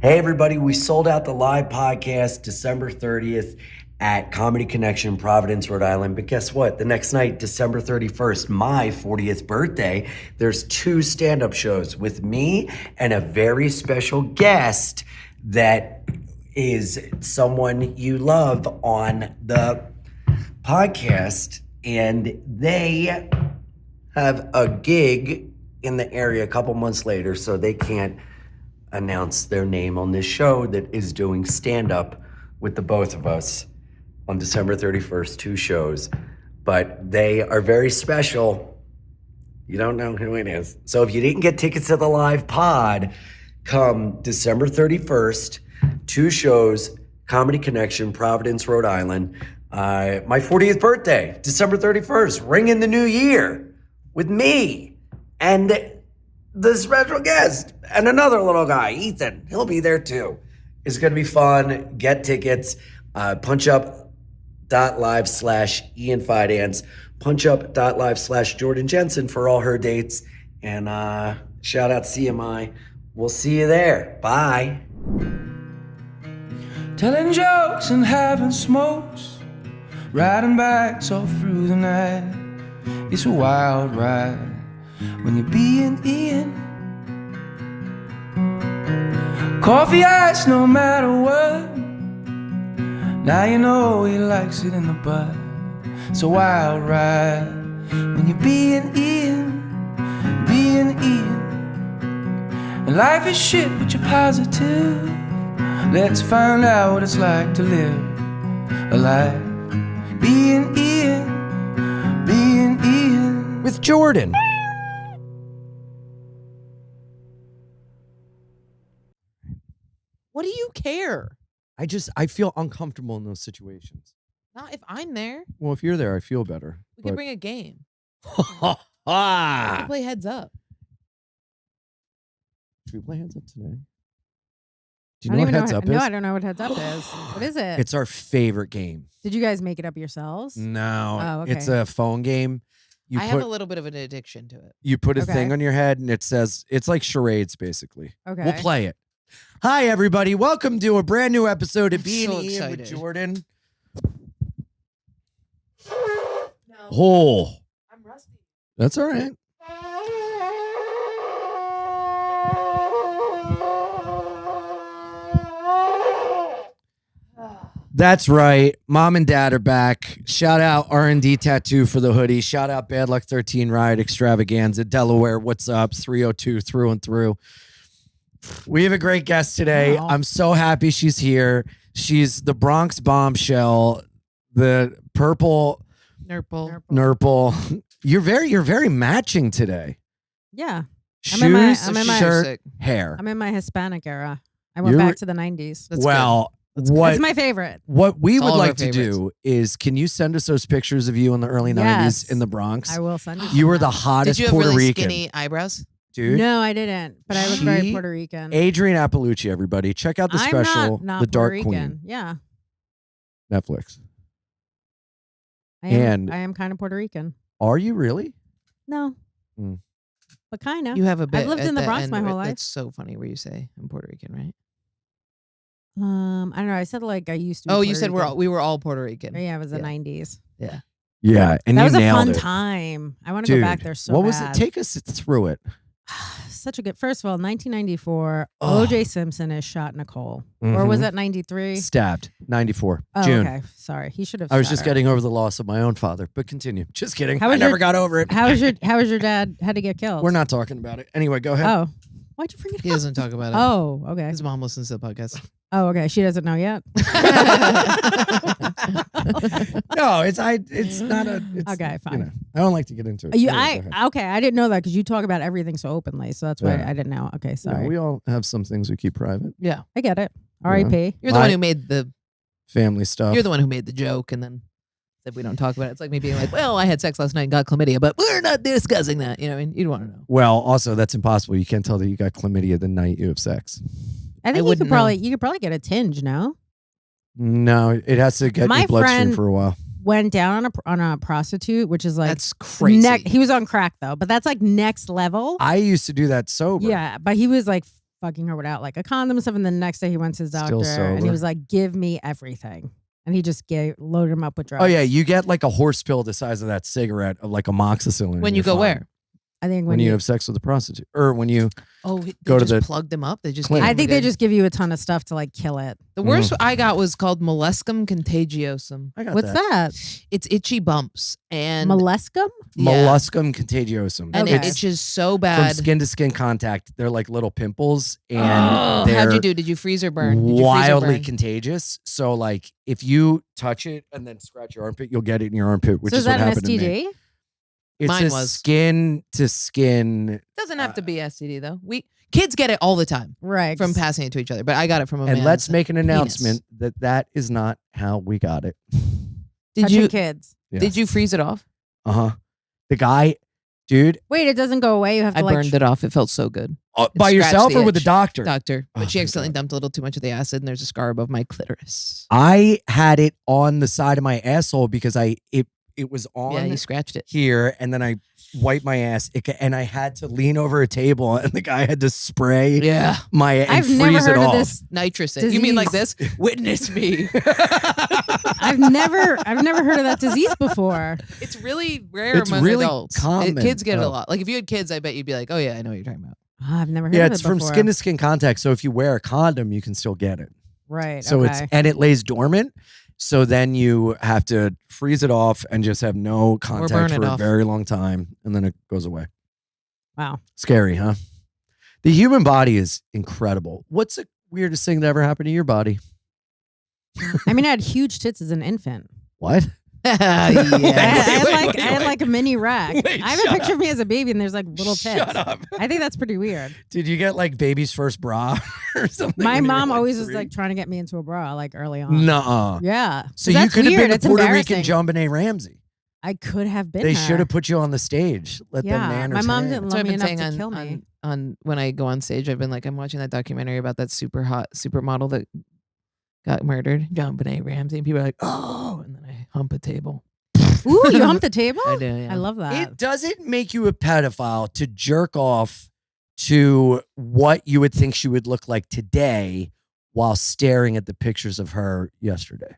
Hey, everybody, we sold out the live podcast December 30th at Comedy Connection, Providence, Rhode Island. But guess what? The next night, December 31st, my 40th birthday, there's 2 stand-up shows with me and a very special guest that is someone you love on the podcast. And they have a gig in the area a couple months later, so they can't announce their name on this show that is doing stand-up with the both of us on December 31st, 2 shows. But they are very special. You don't know who it is. So if you didn't get tickets to the live pod, come December 31st, 2 shows, Comedy Connection, Providence, Rhode Island. My 40th birthday, December 31st, ring in the new year with me and the special guest and another little guy, Ethan. He'll be there too. It's going to be fun. Get tickets. punchup.live/Ian FIDANCE. punchup.live/Jordan Jensen for all her dates. And shout out CMI. We'll see you there. Bye. Telling jokes and having smokes, riding bikes all through the night. It's a wild ride when you're being Ian. Coffee ice no matter what. Now you know he likes it in the butt. It's a wild ride when you're being Ian, being Ian. And life is shit but you're positive. Let's find out what it's like to live a life being Ian, being Ian. With Jordan. What do you care? I feel uncomfortable in those situations. Not if I'm there. Well, if you're there, I feel better. We can bring a game. Should We can play heads up. we play heads up today? Do I you know don't what even heads up is? No, I don't know what heads up is. What is it? It's our favorite game. Did you guys make it up yourselves? No, Oh, okay. it's a phone game. I have a little bit of an addiction to it. You put a Okay. thing on your head and it says, it's like charades, basically. Okay. We'll play it. Hi, everybody. Welcome to a brand new episode of I'm Bein so Ian with excited. Jordan. No. Oh, I'm rusty. that's all right. That's right. Mom and Dad are back. Shout out R&D Tattoo for the hoodie. Shout out Bad Luck 13 Ride Extravaganza, Delaware. What's up? 302 through and through. We have a great guest today. Wow. I'm so happy she's here. She's the Bronx bombshell, the purple Nurple. nurple. You're very matching today. Yeah. Shoes, I'm in my- shirt, hair. I'm in my Hispanic era. I went You're- back to the 90s. That's well, That's what my favorite. what we It's would all of our like to favorites. do is, can you send us those pictures of you in the early 90s Yes. in the Bronx? I will send you. You were some the now. hottest Did you have Puerto really Rican, skinny eyebrows? dude. No, I didn't. But I look very She- Puerto Rican. Adrienne Iapalucci, everybody. Check out the I'm special, not The Dark Puerto Rican. Queen, Yeah. Netflix. I And- am kind of Puerto Rican. Are you really? No. Mm. But kind of. You have a bit. I've lived at in the Bronx end my where whole life. That's so funny where you say I'm Puerto Rican, right? I don't know. I said like I used to. Be Oh, you Puerto said Rican. we were all Puerto Rican. Yeah, it was the Yeah. 90s. Yeah, and That you was a nailed fun it. time. I want to Dude, go back there so what was bad. it? Take us through it. Such a good. First of all, 1994, Oh. O.J. Simpson is shot Nicole, or was Mhm. that 93? Stabbed, 94, Oh, June. okay. Sorry, he should have. I was shot just her. getting over the loss of my own father, but continue. Just kidding. How I was never your- got over it. How was your dad had to get killed? We're not talking about it. Anyway, go ahead. Oh, why'd you bring it He up? doesn't talk about it. Oh, okay. His mom listens to the podcast. Oh, okay. She doesn't know yet. No, it's not a. It's, Okay, fine. You know, I don't like to get into it. You, Anyway, go ahead. okay. I didn't know that because you talk about everything so openly, so that's why Yeah. I didn't know. Okay, You know, sorry. we all have some things we keep private. Yeah. I get it. R.I.P. You're the one who made the Family stuff. You're the one who made the joke and then said we don't talk about it. It's like me being like, well, I had sex last night and got chlamydia, but we're not discussing that. You know, I mean, you don't want to know. Well, also that's impossible. You can't tell that you got chlamydia the night you have sex. I think you wouldn't could know. you could probably get a tinge. No, No, it has to get My your bloodstream friend- for a while. went down on a prostitute, which is like That's crazy. He was on crack though, but that's like next level. I used to do that sober. Yeah, but he was like fucking her without like a condom and stuff. And the next day he went to his Still doctor and he sober. was like, "Give me everything," and he just loaded him up with drugs. Oh yeah, you get like a horse pill the size of that cigarette of like amoxicillin. When and you you're go fine. where? I think When you have sex with a prostitute, or when you They Go to just the plugged them up. They just. clinic. gave I them think a they good- just give you a ton of stuff to like kill it. The worst I got was called molluscum contagiosum. I got What's that? It's itchy bumps and Molluscum? yeah. Molluscum contagiosum. and Okay. it itches so From bad. skin to skin contact. They're like little pimples, and Oh, they're how'd you do? Did you freeze or burn? Did you freeze or wildly burn? contagious. So like if you touch it and then scratch your armpit, you'll get it in your armpit, which So is is that what an happened to me. STD? It's Mine a was. skin to skin. Doesn't have to be STD though. Kids get it all the time Right. from passing it to each other, but I got it from a And man's let's make an penis. announcement that is not how we got it. Did touching you kids. Yeah. did you freeze it off? Uh-huh. The guy, dude, Wait, it doesn't go away. You have to I like. burned it off. It felt so good. by scratched yourself the or with the itch. doctor? Doctor, but Oh, she thank accidentally God. dumped a little too much of the acid, and there's a scar above my clitoris. I had it on the side of my asshole because it was on Yeah, you scratched it. here, and then I wiped my ass, and I had to lean over a table, and the guy had to spray Yeah, my and I've freeze never it heard of off. this. nitrous it. You mean like Disease. this? Witness me. I've never heard of that disease before. It's really rare It's among really adults. common, Kids get it a though. lot. Like if you had kids, I bet you'd be like, "Oh yeah, I know what you're talking about." Oh, I've never heard Yeah, of it it's from before. skin to skin contact. So if you wear a condom, you can still get it. Right. So okay. it lays dormant. So then you have to freeze it off and just have no contact burn it for a off. very long time, and then it goes away. Wow. Scary, huh? The human body is incredible. What's the weirdest thing that ever happened to your body? I mean, I had huge tits as an infant. What? yeah. I wait, had like a mini rack. Wait, I have a shut picture up. of me as a baby, and there's like little tits. Shut up. I think that's pretty weird. Did you get like baby's first bra or something? My when you were, mom like, always was 3? like trying to get me into a bra like early on. Nuh-uh. Yeah. So you that's could have weird. been a It's Puerto Rican embarrassing. John Benet Ramsey. I could have been. They her. should have put you on the stage. Let Yeah, them my nanners mom hang. didn't So I've love me been enough saying to kill me. on when I go on stage, I've been like, I'm watching that documentary about that super hot supermodel that got murdered, John Benet Ramsey, and people are like, oh, and then I hump a table. Ooh, you humped the table? I do. Yeah. I love that. It doesn't make you a pedophile to jerk off to what you would think she would look like today while staring at the pictures of her yesterday.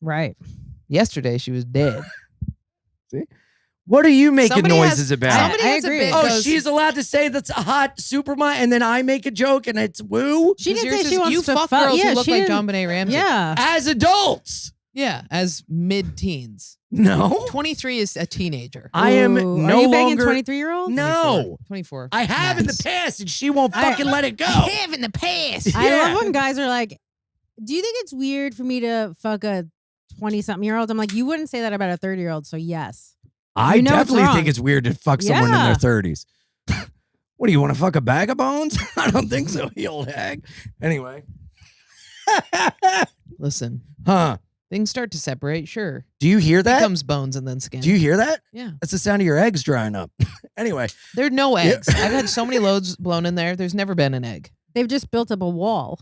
Right. Yesterday she was dead. What are you making Somebody has- noises about? Somebody I has a agree. bit Oh, goes- she's allowed to say that's a hot supermodel, and then I make a joke and it's woo? She 'Cause didn't yours say she is- wants you to fuck fuck. girls Yeah, who look she like didn't- John Benet Ramsey. Yeah. As adults. Yeah, as mid-teens. No. 23 is a teenager. I am Ooh, no Are you banging longer. 23-year-olds? No. 24. I have in the Max. past, and she won't I- fucking let it go. have in the past. I Yeah. love when guys are like, do you think it's weird for me to fuck a 20-something-year-old? I'm like, you wouldn't say that about a 30-year-old, so yes. I You know it's definitely wrong. think it's weird to fuck someone in Yeah. their 30s. What do you want to fuck a bag of bones? I don't think so, you old hag. Anyway. Listen, Huh. things start to separate, sure. Do you hear that? Becomes bones and then skin. Do you hear that? Yeah. That's the sound of your eggs drying up. Anyway. There are no eggs. I've had so many loads blown in there. There's never been an egg. They've just built up a wall.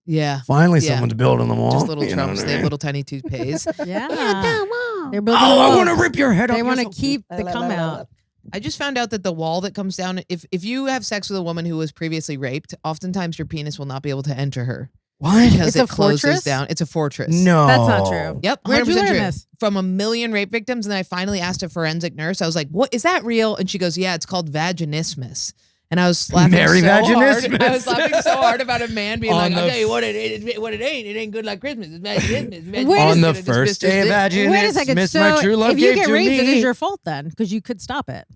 Yeah. Finally, Yeah. someone's building them all. Just little You know trumps. what I They have mean? little tiny toupees. Yeah. They're building Oh, a I wall. want to rip your head off. They You're want to so keep cute. the cum out. I just found out that the wall that comes down, if you have sex with a woman who was previously raped, oftentimes your penis will not be able to enter her What? because It's it a closes fortress? down. It's a fortress. No. That's not true. Yep. 100% Where'd you learn true. this? From a million rape victims, and then I finally asked a forensic nurse. I was like, "What is that real?" And she goes, "Yeah, it's called vaginismus." And I was laughing Mary so hard. Vaginismus. I was laughing so hard about a man being On like, the "I'll tell you what it ain't. It ain't good like Christmas. It's vaginismus. Wait a On the Vaginismus. first day of vaginismus, Wait a second. Miss So my true love if you gave get to raped, me. it is your fault then, because you could stop it.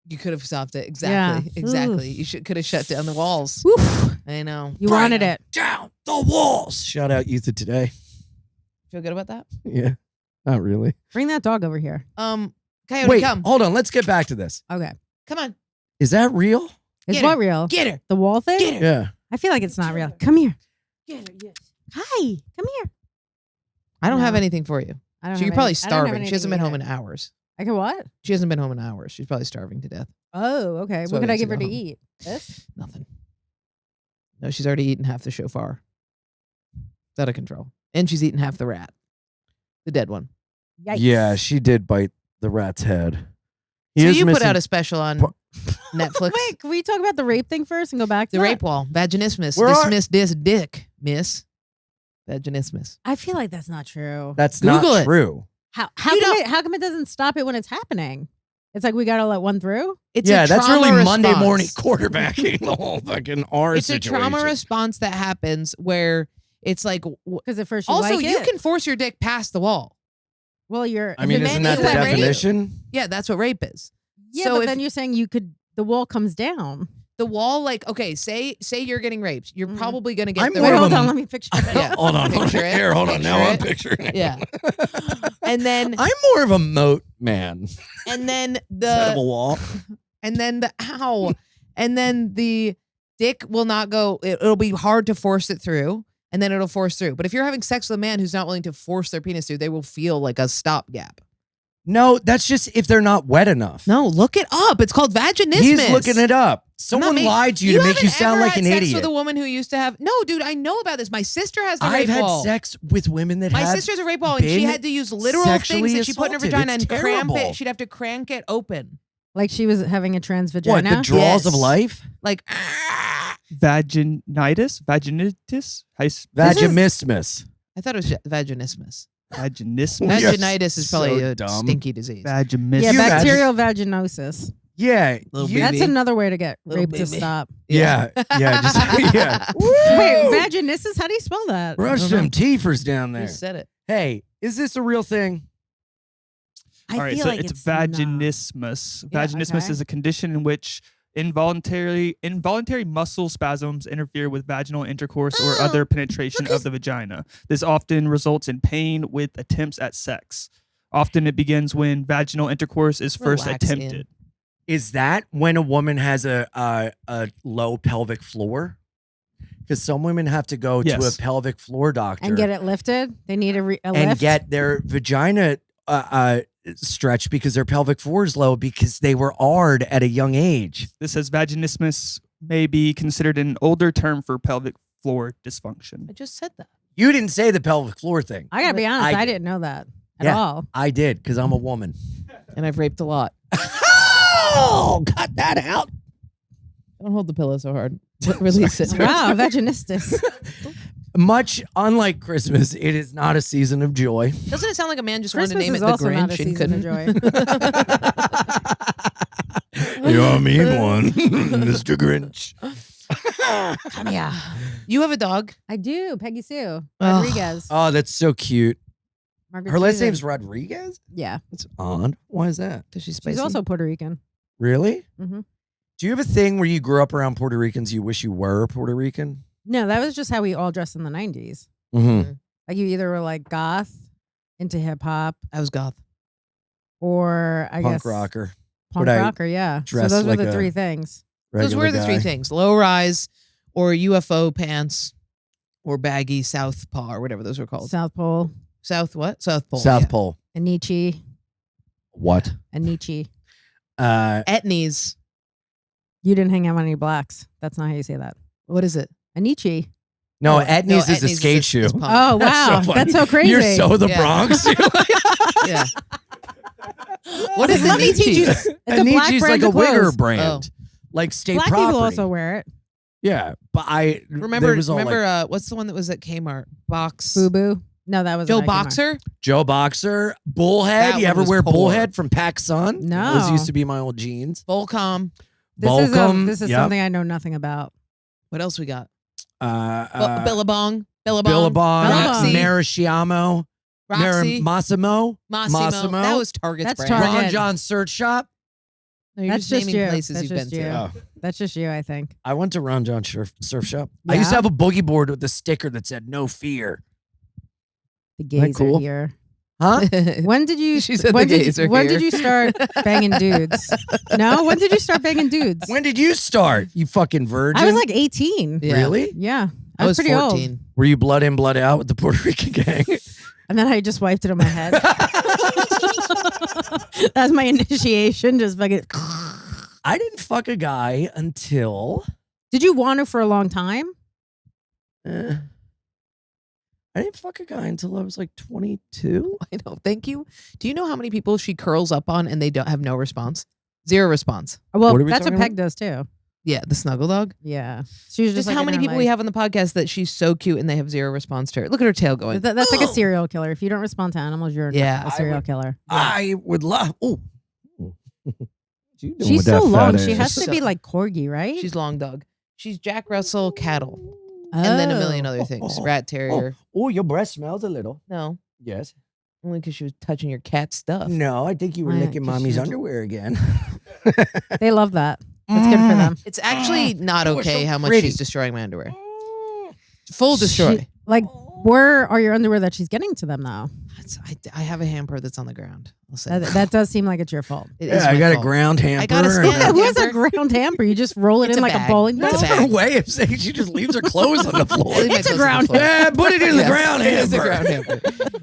You could have stopped it. Exactly. Yeah. Exactly. You could have shut down the walls. Oof. I know. You wanted it. Down the walls. Shout out Youth of Today. Feel good about that? Yeah. Not really. Bring that dog over here. Coyote, Wait, come. hold on. Let's get back to this. Okay. Come on. Is that real? Is Get what her. real? Get her. The wall thing? Get her. Yeah. I feel like it's not real. Come here. Get her. Yes. Hi. Come here. I don't have No. anything for you. I don't So you're have probably any- I don't have starving. She hasn't been anything home in either. hours. I can what? She hasn't been home in hours. She's probably starving to death. Oh, okay. That's What why could we I need give to her go to home. eat? This? Nothing. No, she's already eaten half the shofar. It's out of control. And she's eaten half the rat. The dead one. Yikes. Yeah, she did bite the rat's head. So is you put missing- out a special on Netflix. Wait, can we talk about the rape thing first and go back to The that? rape wall. Vaginismus. Where are- Dismiss this dick, miss. Vaginismus. I feel like that's not true. That's Google not it. true. How You how come it doesn't stop it when it's happening? It's like we gotta let one through. It's Yeah, a that's trauma really Monday response. morning quarterbacking the whole fucking R It's situation. a trauma response that happens where it's like. Because at first you Also, like you it. can force your dick past the wall. Well, you're. I mean, the isn't man that the is that rape? definition? Yeah, that's what rape is. Yeah, So but if- then you're saying you could. The wall comes down. The wall, like, okay, say you're getting raped. You're Mhm. probably gonna get I'm the more Wait, of hold a- on. Let me picture it. Yeah. Hold on. Picture it. Here, hold on. Now Picture I'm it. picturing it. Yeah. and then I'm more of a moat man. and then Instead of a the wall. and then the ow. And then the dick will not go, it'll be hard to force it through, and then it'll force through. But if you're having sex with a man who's not willing to force their penis through, they will feel like a stopgap. No, that's just if they're not wet enough. No, look it up. It's called vaginismus. He's looking it up. Someone making- lied to you to make you haven't sound ever like had an sex idiot. with a woman who used to have. No, dude, I know about this. My sister has the I've rape had wall. sex with women that My have sister's a rape wall, and she been had to use literal sexually things that she put in her assaulted. vagina It's and cramp terrible. it. She'd have to crank it open. Like she was having a trans vagina. what, the draws of Yes. life? Like, Vaginitis? Vaginismus. I thought it was vaginismus. Vaginismus? You're Vaginitis is probably so a dumb. stinky disease. Vaginismus. Yeah, You imagine- bacterial vaginosis. Yeah. Little you- That's baby. another way to get Little rape to baby. stop. Yeah. Yeah. Just, yeah. Wait, Woo! vaginosis? How do you spell that? Brush I don't know. them teethers down You there. said it. Hey, is this a real thing? I All right, feel so like it's not. vaginismus. Yeah, Vaginismus okay. is a condition in which involuntary muscle spasms interfere with vaginal intercourse or other penetration of the vagina. This often results in pain with attempts at sex. Often it begins when vaginal intercourse is first Relax in. attempted. Is that when a woman has a low pelvic floor? Because some women have to go to Yes. a pelvic floor doctor And get it lifted? They need a and lift? get their vagina stretched because their pelvic floor is low because they were AR'd at a young age. This says vaginismus may be considered an older term for pelvic floor dysfunction. I just said that. You didn't say the pelvic floor thing. I gotta be honest, I I did. didn't know that at Yeah. all. I did because I'm a woman. And I've raped a lot. Oh, cut that out. Don't hold the pillow so hard. Release it. Wow, vaginistus. Much unlike Christmas, it is not a season of joy. Doesn't it sound like a man just Christmas wanted to name is it the also not a Grinch and season of couldn't? joy. You're a mean one, Mr. Grinch. Come here. You have a dog. I do. Peggy Sue Ugh. Rodriguez. Oh, that's so cute. Margaret Her last Susan. name's Rodriguez? Yeah. That's odd. Why is that? Because she's spicy. She's also Puerto Rican. Really? Mhm. Do you have a thing where you grew up around Puerto Ricans you wish you were Puerto Rican? No, that was just how we all dressed in the 90s. Mm-hmm. Like you either were like goth, into hip hop, I was goth. or I Punk guess rocker. punk Would I rocker. Yeah. So dress those were like the a three things. Those were regular the three guy? things: low rise, or UFO pants, or baggy Southpaw, or whatever those were called. South Pole, South what? South Pole. South yeah. Pole. Anichi, What? Anichi. Etnies. You didn't hang out with any blacks. That's not how you say that. What is it? Anichi. No, Oh, Etnies is a Etnies skate shoe. is punk. Oh wow, funny. that's so crazy. You're so the Yeah. Bronx. Yeah. What is Let me teach you. Anichi? It's a black Anichi's brand like a of wigger clothes. brand. Like state Black property. people also wear it. Yeah, but Remember? there was all Remember? like What's the one that was at Kmart? Box. Boo boo. No, that was Joe Nike Mark. Boxer. Joe Boxer, Bullhead. That You one ever was wear poor. Bullhead from PacSun? No. Those used to be my old jeans. Volcom. Volcom, This is yep. something I know nothing about. What else we got? Billabong, Billabong. Billabong. Marasciamo, Roxy. Massimo, Massimo. That was Target's That's brand. Target. Ron John Search Shop. No, you're That's just just naming you. places That's you've been just to. you. Oh. That's just you, I think. I went to Ron John Surf Shop. I used to Yeah? have a boogie board with a sticker that said "No fear." The that gays cool? are here. Huh? When did you? She said when the did gays you, are when here. did you start banging dudes? No, when did you start banging dudes? When did you start? You fucking virgin. I was like 18. Yeah. Really? Yeah, I was pretty 14. old. Were you blood in, blood out with the Puerto Rican gang? And then I just wiped it on my head. That's my initiation. Just fucking. I didn't fuck a guy until Did you want to for a long time? I didn't fuck a guy until I was like 22. I know. Thank you. Do you know how many people she curls up on and they don't have no response? 0 response. Well, What are we that's what talking Peg does too. Yeah, the snuggle dog. Yeah. She was Just like how in many her, people we have on the podcast that she's so cute and they have 0 response to her. Look at her tail going. That's like a serial killer. If you don't respond to animals, you're Yeah, a serial killer. I would love. Oh, She's so long. She ass? has to So- be like corgi, right? She's long dog. She's Jack Russell cattle. And then a million other things. Rat terrier. Oh, your breath smells a little. No, Yes. only because she was touching your cat's stuff. No, I think you were Right, licking 'cause mommy's she's- underwear again. They love that. That's good for them. It's actually not you were okay so how much pretty. she's destroying my underwear. Full destroy. She- like, where are your underwear that she's getting to them though? I have a hamper that's on the ground. I'll say That does seem like it's your fault. It is Yeah, I my got a fault. ground hamper. I got a and stand-up Who has a hamper. ground hamper? You just roll it It's in a like bag. a bowling It's ball? a That's bag. her way of saying she just leaves her clothes on the floor. I leave my It's a clothes on ground the floor. Yeah, put it in the ground It is a hamper. ground hamper.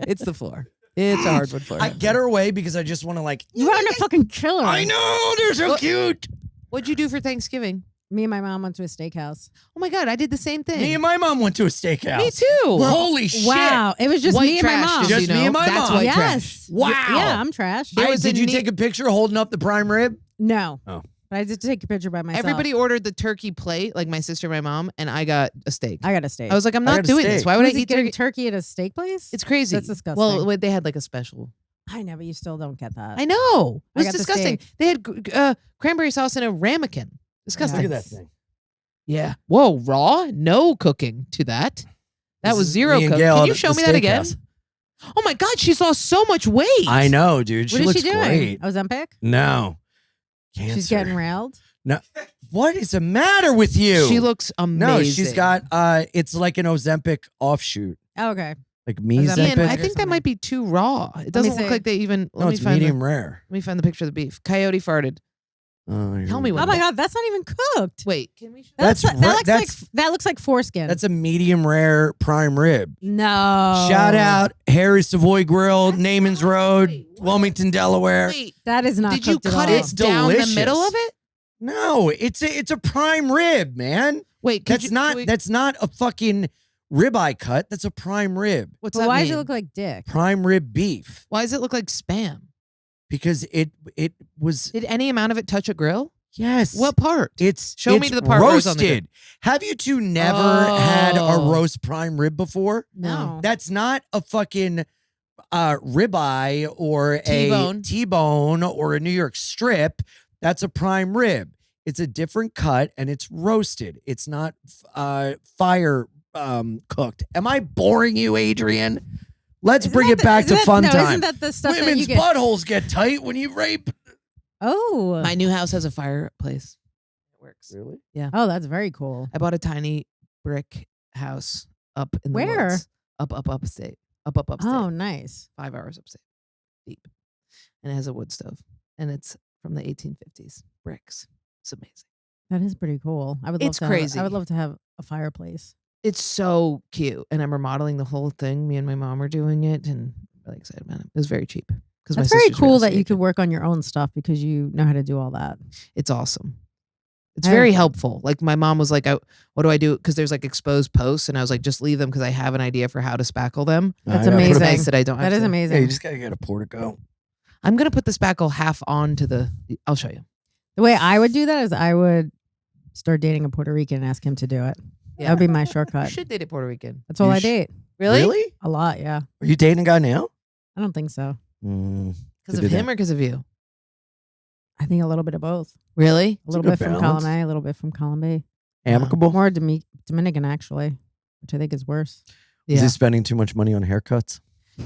It's the floor. It's a hardwood floor. I hamper. get her away because I just want to like. You want to fucking kill her. I know they're so What? cute. What'd you do for Thanksgiving? Me and my mom went to a steakhouse. Oh my God, I did the same thing. Me and my mom went to a steakhouse. Me too. Holy shit! Wow. It was just White me and my trash, mom. Just you know? me and my That's mom. white yes. trash. Wow. Yeah, I'm trash. There was Did a you neat- take a picture holding up the prime rib? No. Oh. But I did take a picture by myself. Everybody ordered the turkey plate, like my sister and my mom, and I got a steak. I got a steak. I was like, I'm I not got a doing this. steak. Why would I Was he eat getting turkey? turkey at a steak place? It's crazy. That's disgusting. Well, they had like a special. I know, but you still don't get that. I know. It I was got the disgusting. steak. They had cranberry sauce in a ramekin. Disgusting. Look at that thing. Yeah. Whoa, raw? No cooking to that. That This was is 0 me and cooking. Gail Can at you the show me that again? steakhouse. Oh my God, she's lost so much weight. I know, dude. She What is looks she doing? great. Ozempic? No. Cancer. She's getting railed. No. What is the matter with you? She looks amazing. No, she's got it's like an Ozempic offshoot. Oh, okay. Like me Ozempic. Ian, Ozempic. I think that might be too raw. It doesn't look see. like they even. No, Let me it's find medium rare. Let me find the picture of the beef. Coyote farted. Tell me when. Oh my God, that's not even cooked. Wait, can we? Show That's that ra- looks that's- like that looks like foreskin. That's a medium rare prime rib. no. Shout out Harry's Savoy Grill, Naaman's Road, Wait, what? Wilmington, Delaware. Wait, That is not. did you cooked at cut all. it It's down the delicious. middle of it? No, it's a prime rib, man. Wait, could That's you, not can we- that's not a fucking ribeye cut. That's a prime rib. What's But that why mean? does it look like dick? Prime rib beef Why does it look like spam? because it was Did any amount of it touch a grill? yes. What part? It's Show me it's the part where it's on the roasted. Have you two never had a Oh. roast prime rib before? No. That's not a fucking ribeye or T-bone. a T-bone or a New York strip. That's a prime rib. It's a different cut and it's roasted. It's not fire cooked. Am I boring you, Adrienne? Let's Isn't bring that it the- back to isn't that- fun no, time. Isn't that the stuff that Women's you get? buttholes get tight when you rape. Oh. My new house has a fireplace. It works. Really? Oh, that's very cool. I bought a tiny brick house up in the Where? woods. Upstate. Upstate. Oh, nice. 5 hours upstate. Deep. And it has a wood stove. And it's from the 1850s. Bricks. It's amazing. That is pretty cool. I would. It's love to crazy. I would love to have a fireplace. It's so cute. And I'm remodeling the whole thing. Me and my mom are doing it and I'm really excited about it. It was very cheap. Because That's very cool that you could work on your own stuff because you know how to do all that. It's awesome. It's I very don't- helpful. Like my mom was like, what do I do? Because there's like exposed posts. And I was like, just leave them because I have an idea for how to spackle them. That's I gotta put amazing. it- Nice that I don't have That is to. amazing. Yeah, you just gotta get a portico. I'm going to put the spackle half onto the, I'll show you. The way I would do that is I would start dating a Puerto Rican and ask him to do it. That would be my You shortcut. should date a Puerto Rican. That's all You I sh- date. Really? A lot, yeah. Are you dating a guy now? I don't think so. Because Could of do him or because of you? I think a little bit of both. Really? A little good bit from balance. column A, a little bit from column B. Amicable? More Dominican, actually, which I think is worse. Is Yeah. he spending too much money on haircuts?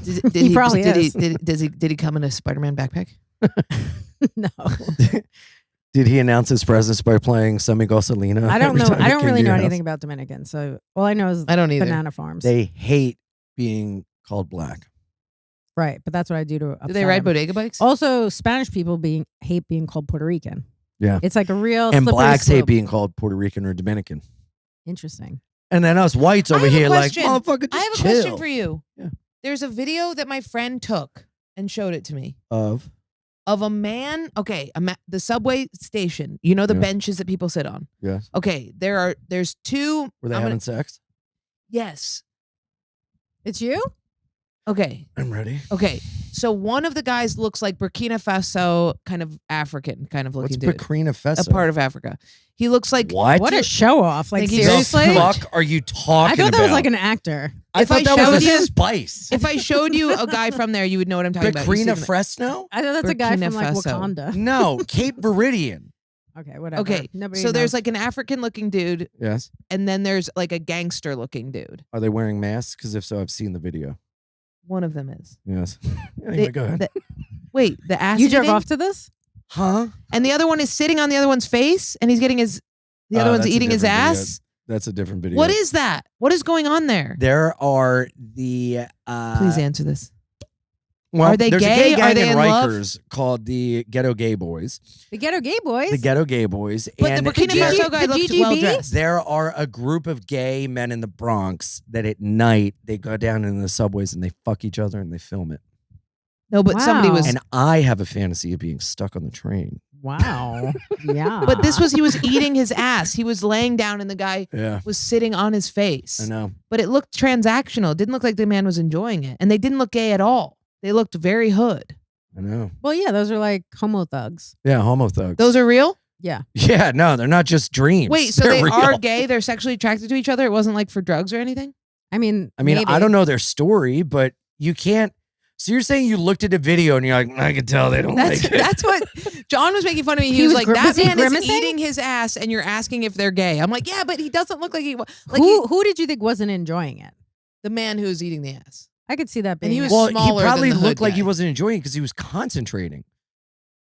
Did He probably is. Did he come in a Spider-Man backpack? No. Did he announce his presence by playing Semi Gasolina? I don't every know. time I he don't came really to know your anything house? about Dominican. So all I know is I don't either. banana farms. They hate being called black. Right. But that's what I do to Do they ride bodega bikes? Also, Spanish people hate being called Puerto Rican. Yeah. It's like a real And slippery blacks hate slope. being called Puerto Rican or Dominican. Interesting. And then us whites I over have a here like, question. motherfucker, just I have a chill. question for you. Yeah. There's a video that my friend took and showed it to me Of? of a man. Okay, the subway station. You know the Yeah. benches that people sit on. Yes. Okay, there's two. Were they I'm having gonna- sex? Yes. It's you? Okay. I'm ready. Okay. So one of the guys looks like Burkina Faso, kind of African, kind of What's looking dude. Burkina Faso? A part of Africa. He looks like What a show off! Like Think he's- seriously, The fuck are you talking I thought that about? was like an actor. I If thought I that was showed a you- spice. If I showed you a guy from there, you would know what I'm talking about. You see Burkina him- Faso? I thought that's a guy Burkina from like Faso. Wakanda. No, Cape Viridian. Okay, whatever. Okay, Nobody so there's knows. like an African looking dude, Yes. and then there's like a gangster looking dude. Are they wearing masks? Because if so, I've seen the video. One of them is. Yes. Anyway, go ahead. Wait, the ass you jerk eating? off to this? Huh? And the other one is sitting on the other one's face, and he's getting his. The other one's that's a eating his different video. ass. That's a different video. What is that? What is going on there? There are the. Please answer this. Well, Are they there's gay? a gay Are gang they in in love? Rikers called the Ghetto Gay Boys. The Ghetto Gay Boys. The Ghetto Gay Boys. But and the Burkina there- Faso guy the looked GGB? well dressed. there are a group of gay men in the Bronx that at night they go down in the subways and they fuck each other and they film it. No, but somebody Wow. was. And I have a fantasy of being stuck on the train. Wow. Yeah. But this was he was eating his ass. He was laying down, and the guy Yeah. was sitting on his face. I know. But it looked transactional. It didn't look like the man was enjoying it, and they didn't look gay at all. They looked very hood. I know. Well, yeah, those are like homo thugs. Yeah, homo thugs. Those are real. Yeah. Yeah, no, they're not just dreams. Wait, so They're they real. are gay? They're sexually attracted to each other? It wasn't like for drugs or anything? I mean, I mean, maybe. I don't know their story, but you can't. So you're saying you looked at a video and you're like, I can tell they don't That's like it. that's what John was making fun of me. He, He was was like, gri- that was he man is grimacing? eating his ass, and you're asking if they're gay. I'm like, yeah, but he doesn't look like he was. Like Who did you think wasn't enjoying it? the man who was eating the ass. I could see that being. And he was Well, smaller he probably than the hood looked like he guy. wasn't enjoying it because he was concentrating.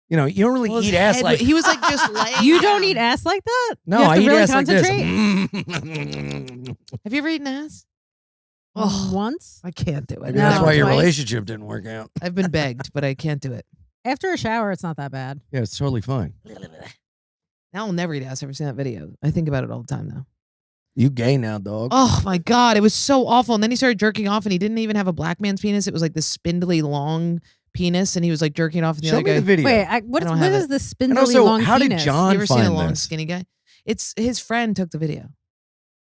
You know, you don't really Well, his eat ass head- like. he was like just laying. You don't down. eat ass like that. no, you have I to eat really ass like this. concentrate? Have you ever eaten ass? Once I can't do it. Maybe that's No, why your twice. relationship didn't work out. I've been begged, but I can't do it. after a shower, it's not that bad. Yeah, it's totally fine. Now I'll never eat ass. Ever seen that video? I think about it all the time though. You gay now, dog. Oh my god, it was so awful. And then he started jerking off, and he didn't even have a black man's penis. It was like this spindly long penis, and he was like jerking off. And the Show other me guy. the video. Wait, I what don't have is it. the and spindly also, long how did penis? John You ever seen a find long this? skinny guy? It's his friend took the video.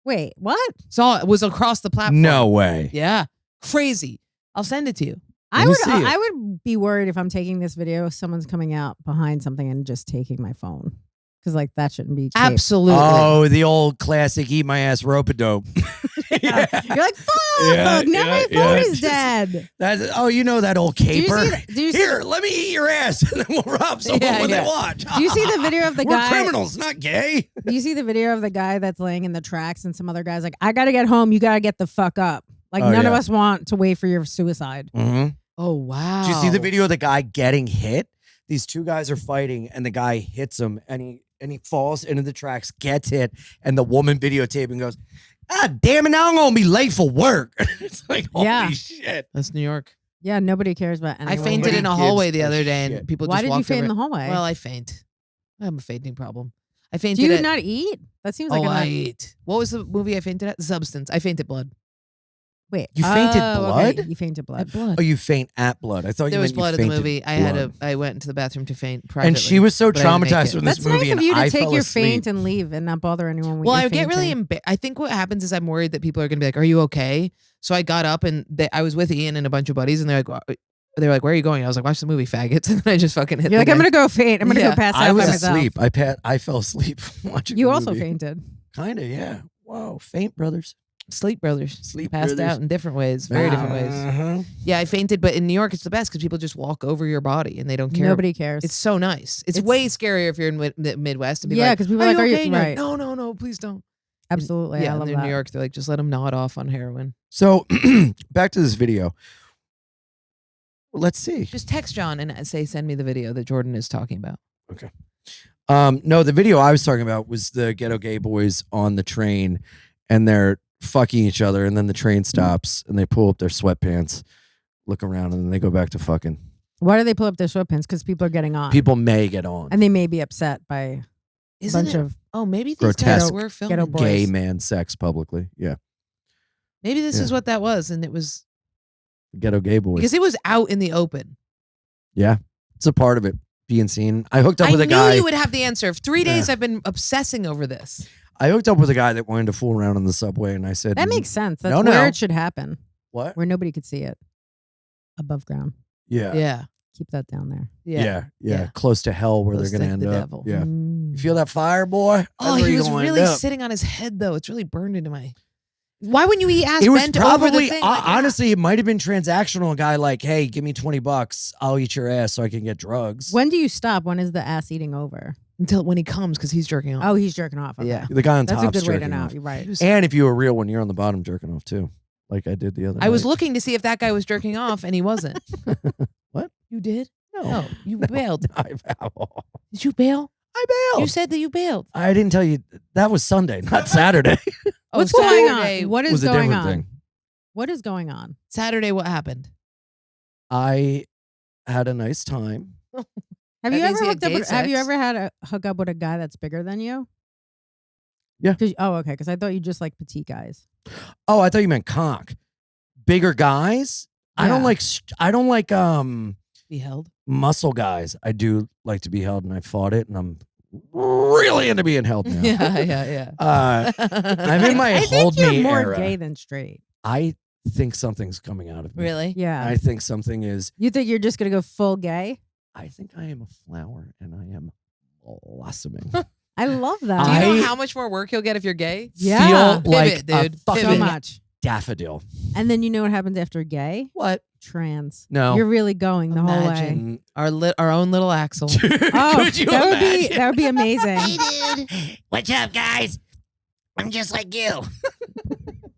Wait, what? Saw it was across the platform. No way. Yeah, crazy. I'll send it to you. I me would see it. I would be worried if I'm taking this video, someone's coming out behind something and just taking my phone. Because like that shouldn't be taped. Absolutely. Oh, the old classic eat my ass rope-a-dope. You're like, fuck, Yeah, now my yeah, phone yeah. is dead. That's, oh, you know that old Do you caper. see do you see- Here, let me eat your ass, and then we'll rob someone Yeah, when yeah. they watch. Do you see the video of the We're guy? criminals, not gay. Do you see the video of the guy that's laying in the tracks and some other guy's like, I gotta get home, you gotta get the fuck up. Like Oh, none of yeah. us want to wait for your suicide. Mm-hmm. Oh wow. Do you see the video of the guy getting hit? These two guys are fighting, and the guy hits him, and he falls into the tracks, gets hit, and the woman videotaping goes, "Ah, damn it! Now I'm gonna be late for work." It's like, holy Yeah. shit! That's New York. Yeah, nobody cares about anyone. I fainted in a gives hallway the a other day, and shit. people Why just did you walked faint in over the hallway? Well, I faint. I have a fainting problem. I Do fainted. you at, not eat? That seems Oh, like I a eat. What was the movie I fainted at? Substance. I fainted blood. wait. You fainted okay, blood? You fainted blood. At blood. Oh, you faint at blood. I thought There you was meant blood you in the fainted movie. I had blood. I went into the bathroom to faint privately. And she was so but I didn't make traumatized it. from this That's movie, nice of and you to I take fell your asleep. faint and leave and not bother anyone with Well, your I get really fainting. I think what happens is I'm worried that people are gonna be like, "Are you okay?" So I got up and I was with Ian and a bunch of buddies, and they're like, "Where are you going?" I was like, "Watch the movie, faggots," and then I just fucking hit. You're the like, I'm guy. gonna go faint. I'm gonna Yeah. go pass out I was by myself. asleep. I fell asleep watching. You the also movie. fainted. Kinda, yeah. Whoa, faint brothers. Sleep brothers. Sleep Passed brothers. out in different ways, very different ways. Uh-huh. Yeah, I fainted, but in New York, it's the best because people just walk over your body and they don't care. Nobody cares. It's so nice. It's It's- way scarier if you're in the Midwest and be Yeah, like, 'cause people are are like, you "Are you-" okay? And you're like, right. no, please don't. Absolutely. Yeah, I and love then that. in New York, they're like, just let them nod off on heroin. So back to this video. Let's see. Just text John and say, send me the video that Jordan is talking about. No, the video I was talking about was the Ghetto Gay Boys on the train, and they're fucking each other, and then the train stops, and they pull up their sweatpants, look around, and then they go back to fucking. Why do they pull up their sweatpants? Because people are getting on. People may get on. And they may be upset by a Isn't bunch it? of Oh, maybe these Grotesque guys were filming. ghetto boys. Gay man sex publicly. Yeah. Maybe this Yeah. is what that was, and it was Ghetto Gay Boys. because it was out in the open. Yeah. It's a part of it, being seen. I hooked up I with a knew guy. you would have the answer. 3 days Yeah. I've been obsessing over this. I hooked up with a guy that wanted to fool around on the subway, and I said, That makes sense. That's No, where no. it should happen, what? where nobody could see it above ground. Yeah. Yeah. Keep that down there. Yeah. Yeah. Close to hell where Close they're going to to end the up. devil. Yeah. Mm. You feel that fire, boy? Oh, That's where he you're was gonna really end up. sitting on his head though. It's really burned into my. Why wouldn't you eat ass It was bent over the probably, thing? Like that? honestly, it might have been transactional. A guy like, hey, give me $20. I'll eat your ass so I can get drugs. When do you stop? When is the ass eating over? Until when he comes because he's jerking off. Oh, he's jerking off. Okay. Yeah. The guy on That's top's a good way to jerking know. off. You're right. And if you were real when you're on the bottom jerking off too, like I did the other night. I was looking to see if that guy was jerking off and he wasn't. What? You did? No. You bailed. I Did you bail? bailed. You said that you bailed. I didn't tell you. That was Sunday, not Saturday. What's Oh, going Saturday on? What is was a going different on? thing. What is going on? Saturday, what happened? I had a nice time. Have That you means ever he had hooked up? gay Have you sex. ever had a hook up with a guy that's bigger than you? Yeah. Oh, okay. Because I thought you just like petite guys. Oh, I thought you meant cock. Bigger guys. I don't Yeah. like. I don't like Be held. muscle guys. I do like to be held, and I fought it, and I'm really into being held now. Yeah. I'm in my I hold think you're me more era. gay than straight. I think something's coming out of me. Really? Yeah. I think something is. You think you're just gonna go full gay? I think I am a flower, and I am blossoming. I love that. Do you know I- how much more work you'll get if you're gay? Yeah. Feel like Pivot, dude. a fucking so Pivot. much. daffodil. And then you know what happens after gay? What? Trans. No. You're really going the whole way. Imagine our own little Axel. Oh, that would be amazing. Dude, what's up, guys? I'm just like you.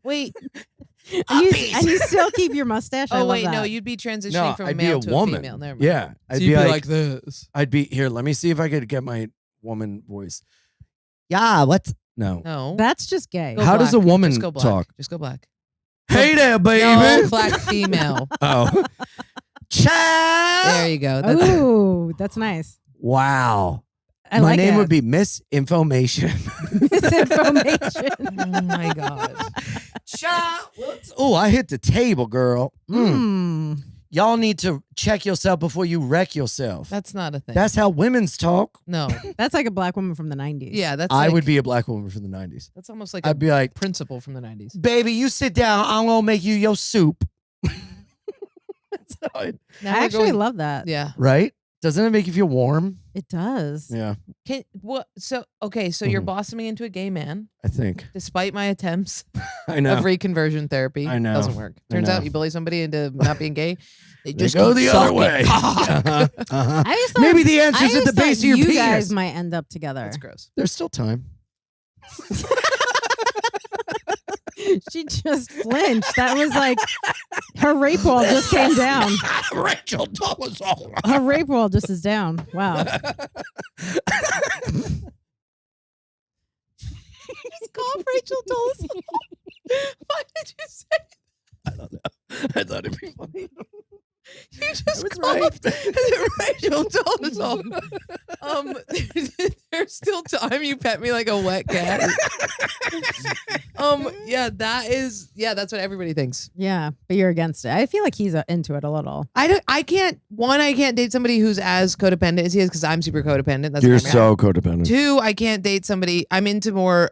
Wait. And you still keep your mustache. I Oh love wait, no, that. you'd be transitioning No, from I'd be male a to woman. a female. Never mind. Yeah, I'd So be you'd like, this. I'd be here. Let me see if I could get my woman voice. Yeah, let's. No. No. That's just gay. Go How does a black. woman Just go black. talk? Just go black. Hey there, baby. No, black female. Oh, child. There you go. That's Ooh, that's nice. Wow. I my like name it. would be Misinformation. Misinformation. oh my god. Oh, I hit the table, girl. Hmm. Y'all need to check yourself before you wreck yourself. That's not a thing. That's how women's talk. no. That's like a black woman from the 90s. Yeah, that's I like, would be a black woman from the 90s. That's almost like I'd a be like, principle from the 90s. baby, you sit down. I'm going to make you your soup. That's how it, Now I we're actually going- love that. Yeah. right? Doesn't it make you feel warm? It does. Yeah, Can what? So okay. So you're Mhm. blossoming into a gay man, I think. despite my attempts I know. of reconversion therapy. I know. Doesn't work. I Turns know. out you bully somebody into not being gay. They They just go keep the other sucking way. cock. Uh-huh, uh-huh. I just thought, Maybe the I answer's at just the base thought of your you penis. guys might end up together. That's gross. There's still time. She just flinched. That was like her rape wall just came down. Rachel Dolezal. Her rape wall just is down. Wow. Just call Rachel Dolezal. Why did you say? I don't know. I thought it'd be funny. You just was called right. Rachel Dolezal. There's still time. You pet me like a wet cat. Yeah, that's what everybody thinks. Yeah, but you're against it. I feel like he's into it a little. I can't date somebody who's as codependent as he is because I'm super codependent. That's You're what I'm at. so codependent. 2, I can't date somebody. I'm into more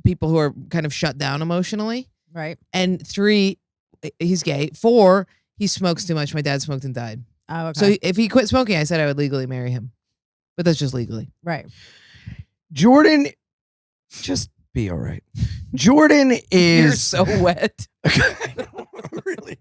people who are kind of shut down emotionally. Right. And 3, he's gay. 4, he smokes too much. My dad smoked and died. Oh, okay. So if he quit smoking, I said I would legally marry him. But that's just legally. right. Jordan, just be all right. Jordan You're is so wet. really.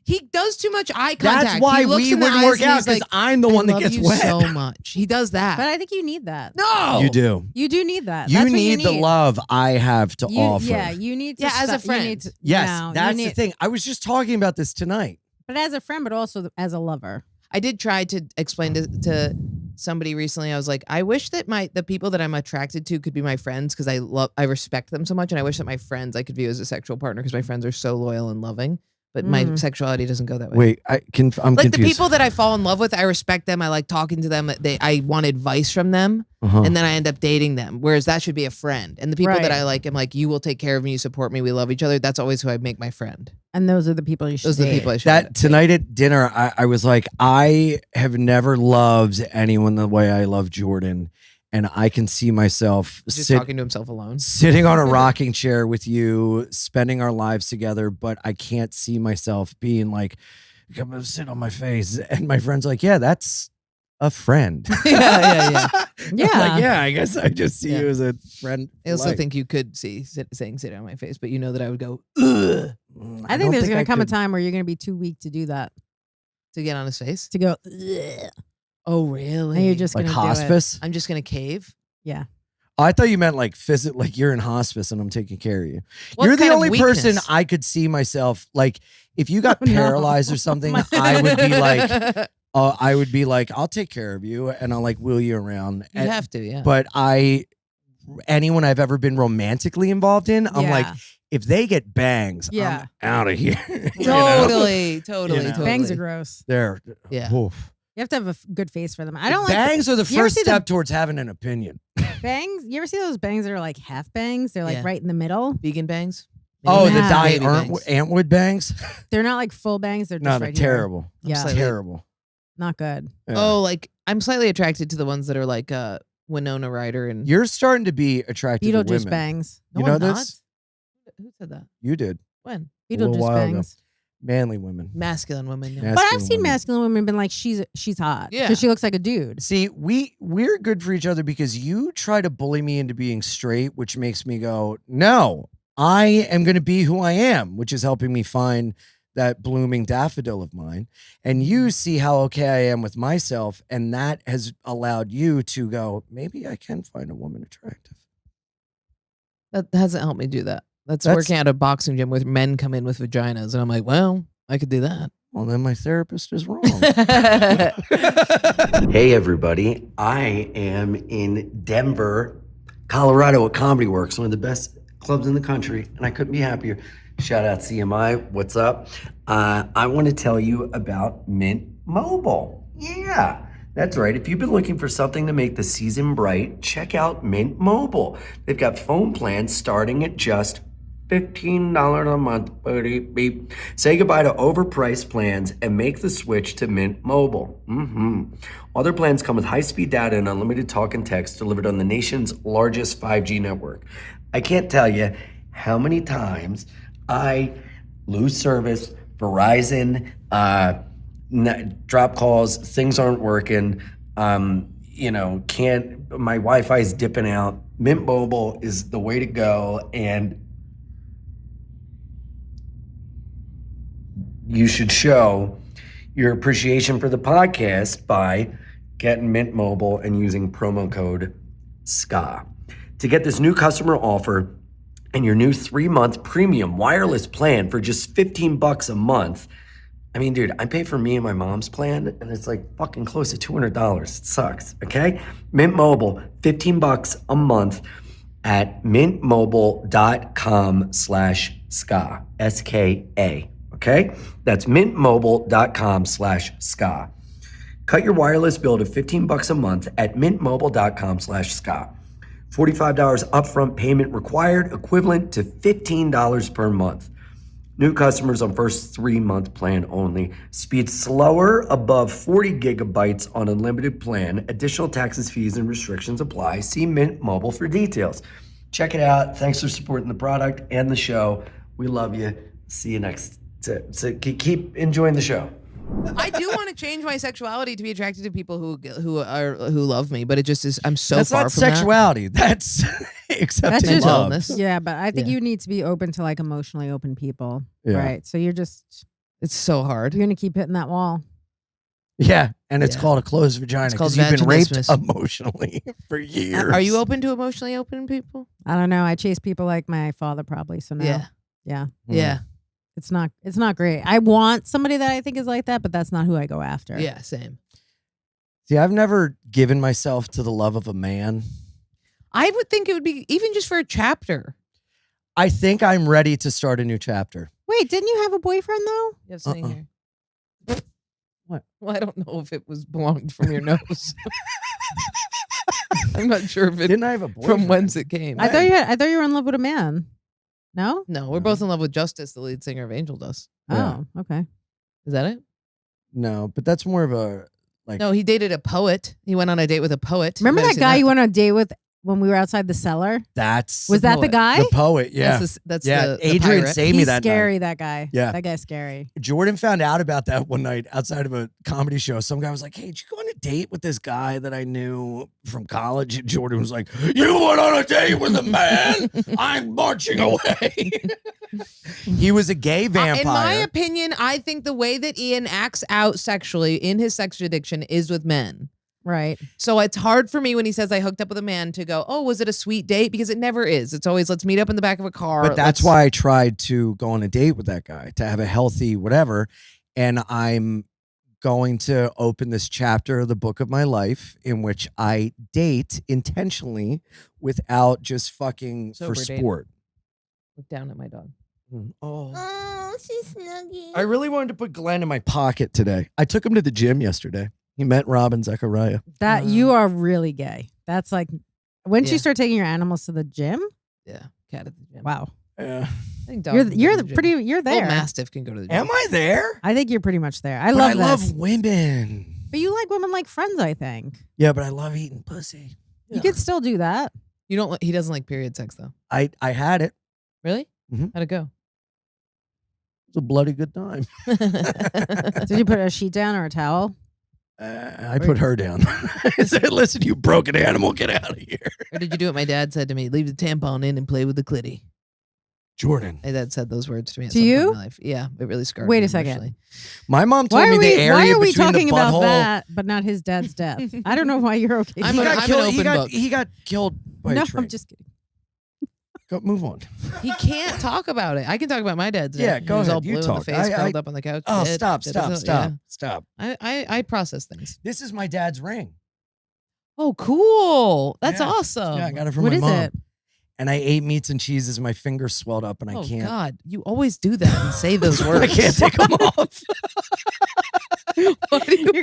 He does too much eye contact. That's why He looks we in the wouldn't eyes work and out he's because like, I'm the I one that love gets you wet. so much. He does that. But I think you need that. no, You do. You do need that. You That's what need the love I have to You- offer. Yeah, you need to. Yeah, as a stu- you friend. need to- Yes, no, you that's the need- thing. I was just talking about this tonight. But as a friend, but also as a lover. I did try to explain to somebody recently. I was like, I wish that the people that I'm attracted to could be my friends because I respect them so much, and I wish that my friends I could view as a sexual partner because my friends are so loyal and loving. But my sexuality doesn't go that way. Wait, I'm Like confused. the people that I fall in love with, I respect them. I like talking to them. I want advice from them, Uh-huh. and then I end up dating them. Whereas that should be a friend. And the people Right. that I like, I'm like, you will take care of me, you support me, we love each other. That's always who I make my friend. And those are the people you should Those are the date. people I should. That tonight at dinner, I was like, I have never loved anyone the way I love Jordan, and I can see myself He's just talking to himself alone. sitting on a rocking chair with you, spending our lives together. But I can't see myself being like come and sit on my face. And my friend's like, yeah, that's a friend. Yeah. I'm like, yeah, I guess I just see Yeah. you as a friend. I also Like, think you could see saying sit on my face, but you know that I would go ugh, I think there's gonna come a time where you're gonna be too weak to do that. to get on his face. To go. Ugh. Oh, really? And you're just like gonna do it. hospice. I'm just gonna cave. Yeah. I thought you meant like like you're in hospice and I'm taking care of you. What You're the kind of only person weakness? I could see myself like if you got Oh, no. paralyzed or something, I would be like, I'll take care of you and I'll like wheel you around. you have to, yeah. But anyone I've ever been romantically involved in, I'm like, if they get bangs, Yeah. I'm out of here. You know? Totally. You know? Bangs are gross. They're Yeah. oof. You have to have a good face for them. I don't like Bangs are the You ever first see the- step towards having an opinion. bangs. You ever see those bangs that are like half bangs? They're like Yeah. right in the middle. Vegan bangs. Oh, the Yeah. dye Baby bangs. antwood bangs? They're not like full bangs. They're just No, they're right here. terrible. Yeah. slightly- Terrible. Not good. Yeah. Oh, like I'm slightly attracted to the ones that are like Winona Ryder and You're starting to be attracted to Beetlejuice women. bangs. No, you know I'm this? not. Who said that? You did. When? A little Beetlejuice while ago. bangs. Manly women. Masculine women. Yeah. Yeah. But I've Masculine seen women. masculine women been like, she's hot. Yeah. Because she looks like a dude. See, we're good for each other because you try to bully me into being straight, which makes me go, no, I am going to be who I am, which is helping me find that blooming daffodil of mine. And you see how okay I am with myself. And that has allowed you to go, maybe I can find a woman attractive. That hasn't helped me do that. That's That's- working at a boxing gym where men come in with vaginas, and I'm like, well, I could do that. Well, then my therapist is wrong. Hey, everybody. I am in Denver, Colorado at Comedy Works, one of the best clubs in the country, and I couldn't be happier. Shout out CMI. What's up? I want to tell you about Mint Mobile. Yeah, that's right. If you've been looking for something to make the season bright, check out Mint Mobile. They've got phone plans starting at just $15 a month. Beep, beep. Say goodbye to overpriced plans and make the switch to Mint Mobile. All their plans come with high-speed data and unlimited talk and text delivered on the nation's largest 5G network. I can't tell you how many times I lose service, Verizon, drop calls, things aren't working, my Wi-Fi is dipping out. Mint Mobile is the way to go, and you should show your appreciation for the podcast by getting Mint Mobile and using promo code SKA. To get this new customer offer and your new 3-month premium wireless plan for just $15 a month. I mean, dude, I pay for me and my mom's plan, and it's like fucking close to $200. It sucks, okay? Mint Mobile, $15 a month at mintmobile.com/ska, SKA. Okay? That's mintmobile.com/ska. Cut your wireless bill to $15 a month at mintmobile.com/ska. $45 upfront payment required, equivalent to $15 per month. New customers on first 3-month plan only. Speed slower above 40 gigabytes on unlimited plan. Additional taxes, fees, and restrictions apply. See Mint Mobile for details. Check it out. Thanks for supporting the product and the show. We love you. See you next. So keep enjoying the show. I do want to change my sexuality to be attracted to people who love me, but it just is. I'm so That's far not from sexuality. That's accepting That's just love. wellness. Yeah, but I think Yeah. you need to be open to like emotionally open people. Yeah. Right. So you're It's so hard. gonna keep hitting that wall. Yeah, and it's Yeah. called a closed vagina It's called because you've been raped vaginismus. emotionally for years. Are you open to emotionally open people? I don't know. I chase people like my father probably. So no. Yeah. Yeah. Yeah. It's not great. I want somebody that I think is like that, but that's not who I go after. Yeah. Same. See, I've never given myself to the love of a man. I would think it would be even just for a chapter. I think I'm ready to start a new chapter. Wait, didn't you have a boyfriend though? You have something here. What? Well, I don't know if it was belonged from your nose. I'm not sure if it Didn't I have a boyfriend? from whence it came. I thought you were in love with a man. No? No, we're both in love with Justice, the lead singer of Angel Dust. Yeah. Oh, okay. Is that it? No, but that's more of a like. No, he dated a poet. He went on a date with a poet. Remember You guys that seen guy you went on a date with when we were outside the cellar? Was that the guy? The poet, yeah. That's yeah, the Adrienne pirate. saved me He's that scary, night. that guy. Yeah. That guy's scary. Jordan found out about that one night outside of a comedy show. Some guy was like, hey, did you go on a date with this guy that I knew from college? And Jordan was like, you went on a date with a man? I'm marching away. He was a gay vampire. In my opinion, I think the way that Ian acts out sexually in his sexual addiction is with men. Right. So it's hard for me when he says I hooked up with a man to go, oh, was it a sweet date? Because it never is. It's always let's meet up in the back of a car. But that's why I tried to go on a date with that guy, to have a healthy whatever. And I'm going to open this chapter of the book of my life in which I date intentionally without just fucking for Sober dating. sport. Look down at my dog. Oh. Oh, she's snuggy. I really wanted to put Glenn in my pocket today. I took him to the gym yesterday. He met Robin Zachariah. That you are really gay. That's like, when Yeah. you start taking your animals to the gym? Yeah, cat at the gym. Wow. Yeah. I think dogs can go You're to the the gym. pretty. You're Little there. Mastiff can go to the gym. Am I there? I think you're pretty much there. I But love I this. love women. But you like women like friends, I think. Yeah, but I love eating pussy. You could still do that. You don't. He doesn't like period sex though. I had it. Really? Mhm. How'd it go? It was a bloody good time. Did you put a sheet down or a towel? I put her down. I said, listen, you broken animal, get out of here. Or did you do what my dad said to me? Leave the tampon in and play with the clitty. Jordan. My dad said those words to me. At To some point you? in my life. Yeah, it really scarred Wait me a second. emotionally. My mom told me the area why are we between talking the about butthole. that, but not his dad's death? I don't know why you're okay. I'm He an- got I'm an killed. open book. He got killed by no, a train. I'm just kidding. Go, move on. He can't talk about it. I can talk about my dad's death. Yeah, He go was all ahead. You blue in talk. the face, I- curled up on the couch. Oh, dead. stop. Yeah. Stop. I process things. This is my dad's ring. Oh, cool. That's Yeah. awesome. Yeah, I got it from What my is mom. it? And I ate meats and cheeses. My fingers swelled up, and I Oh can't. God, you always do that and say those words. I can't take them off. You're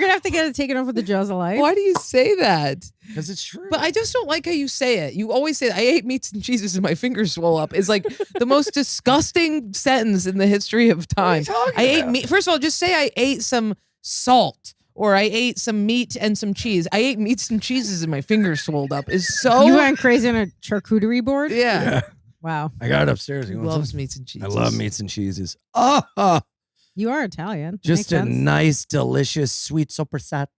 gonna have to get it taken off with the jaws of life. Why do you say that? Because it's true. But I just don't like how you say it. You always say, I ate meats and cheeses and my fingers swell up. It's like the most disgusting sentence in the history of time. I ate meat. First of all, just say I ate some salt or I ate some meat and some cheese. I ate meats and cheeses and my fingers swelled up. Is so. You went crazy on a charcuterie board? Yeah. Yeah. Wow. I got it upstairs. He You want loves some? meats and cheeses. I love meats and cheeses. Oh, You are Italian. just Makes a sense. nice, delicious sweet soppressata.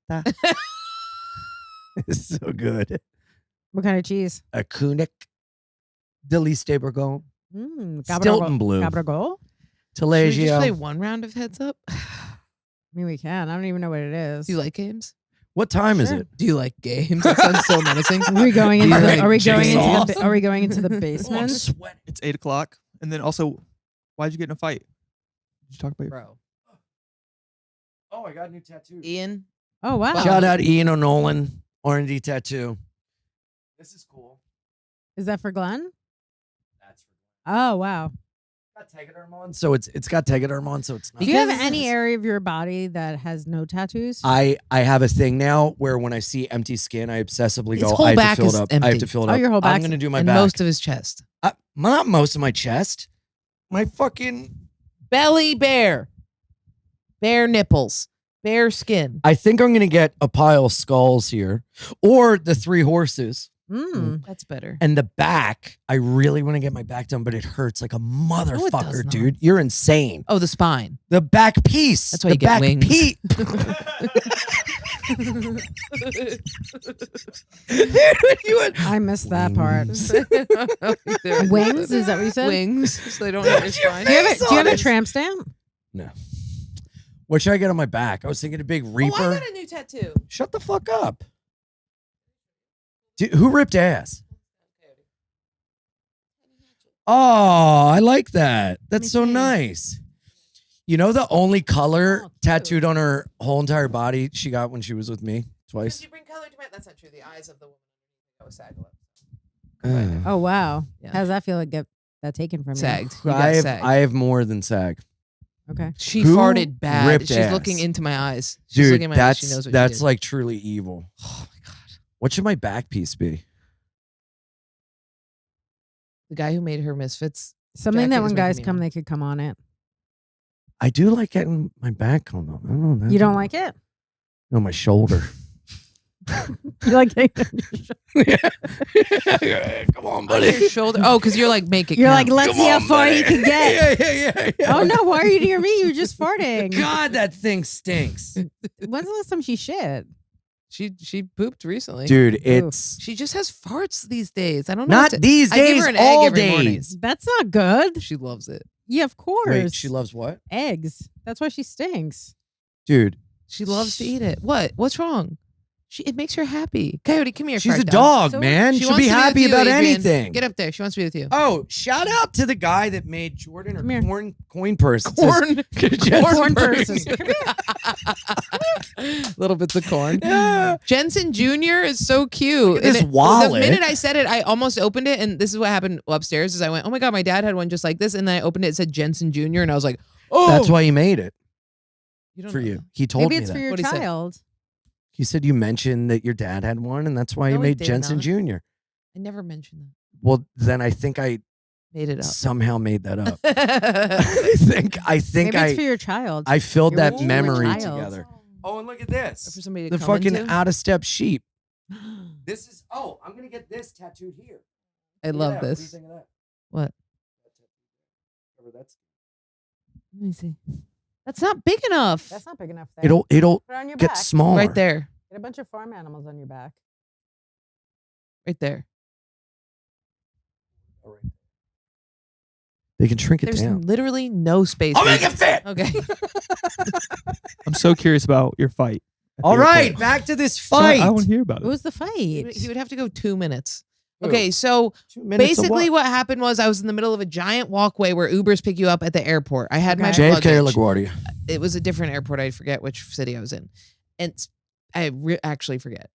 It's so good. What kind of cheese? A Kunik, Deliste Bourgogne, Gabriel- Stilton Blue, Gabriel? Should we just play Taleggio. one round of heads up? I mean, we can. I don't even know what it is. Do you like games? What time is Sure. it? Do you like games? That sounds so menacing. Are we going Do into you the, like are we going into jigsaw? the, are we going into the Oh, I'm basement? sweating. It's 8 o'clock. And then also, why'd you get in a fight? Did you talk about your Bro. Oh, I got a new tattoo. Ian. Oh wow. Shout out Ian O'Nolan, R&D tattoo. This is cool. Is that for Glenn? That's Oh wow. got tegaderm on, so it's got tegaderm on, so it's not. Do you have Because- any area of your body that has no tattoos? I have a thing now where when I see empty skin, I obsessively His go, whole I have back to fill is it up. I have empty. to fill it Oh, up. your whole I'm back's- gonna do my And back. most of his chest. Not most of my chest. My fucking. Belly bare. Bare nipples. Bare skin. I think I'm gonna get a pile of skulls here, or the 3 horses. Mm. That's better. And the back, I really want to get my back done, but it hurts like a motherfucker, not. dude. You're insane. Oh, the spine. The back piece. That's why the you get back wings. piece. Dude, when you went, I missed that part. Wings. Wings? Is that what you said? Wings. So they don't hit your That's your spine. Do you have face a, do you have a on it. tramp stamp? What should I get on my back? I was thinking a big reaper. Oh, I got a new tattoo. Shut the fuck up. Dude, who ripped ass? Oh, I like that. That's so see. nice. You know the only color Oh, cute. tattooed on her whole entire body she got when she was with me twice. Did you bring color to my? That's not true. The eyes of the woman. That was sag. Oh wow. Yeah. How does that feel to get that taken from Sagged. You I got have sagged. I have more than sag. you? Okay. She Who farted bad. ripped She's ass? looking into my eyes. She's Dude, looking in my eyes. She knows what that's she did. like truly evil. Oh my god. What should my back piece be? The guy who made her Misfits. Something Jacket that is when making guys me come, mad. they could come on it. I do like getting my back on. I don't know. You don't like it? No, my shoulder. You like getting Come on, On your shoulder. Oh, because you're like, make it You're count. like, let's see how far you can get. Yeah. Oh no, why are you near me? You were just farting. God, that thing stinks. When's the last time she shit? She pooped recently. Dude, it's She just has farts these days. I don't know. not what to- these I give days, her an egg all every morning. days. That's not good. She loves it. Yeah, of course. Wait, she loves what? eggs. That's why she stinks. Dude, She loves to eat it. What? What's wrong? It makes her happy. Coyote, come here. she's a fart dog, So man. She She'll wants be to with happy you, about Adrienne. anything. Get up there. She wants to be with you. Oh, shout out to the guy that made Jordan Come here. or coin purse. It says- Corn purses. Little bits of corn. Yeah. Jensen Jr. is so cute. Look at this And wallet. The minute I said it, I almost opened it, and this is what happened upstairs. Is I went, oh my god, my dad had one just like this, and then I opened it. It said Jensen Jr. and I was like, oh, That's why he made it you don't for know you. that. He told Maybe me it's that. for your What'd he say? child. He said you mentioned that your dad had one, and that's why No, he he made did Jensen not. Jr. I never mentioned that. Well, then I think I Made it up. somehow made that up. I I think Maybe it's for your child. I filled Your that wish for a memory child. together. Oh, and look at this. For somebody to The come fucking into. out of step sheep. This is I'm gonna get this tattooed here. I Look at love that. What do you this. think of that? What? Whatever that's- Let me see. That's not big enough. That's not big enough. There. It'll Put it on your get back. smaller. Right there. Get a bunch of farm animals on your back. Right there. They can shrink it There's down. literally no space. I'll for make you. it fit. Okay. I'm so curious about your fight. at the All right, airport. back to this So fight. I want to hear about What it. was the fight? He would have to go 2 minutes. Who? Okay, so 2 minutes of basically what happened was I was in the middle of a giant walkway where Ubers pick you up at the airport. I had my Okay. JFK or luggage. LaGuardia. It was a different airport. I forget which city I was in. And I actually forget.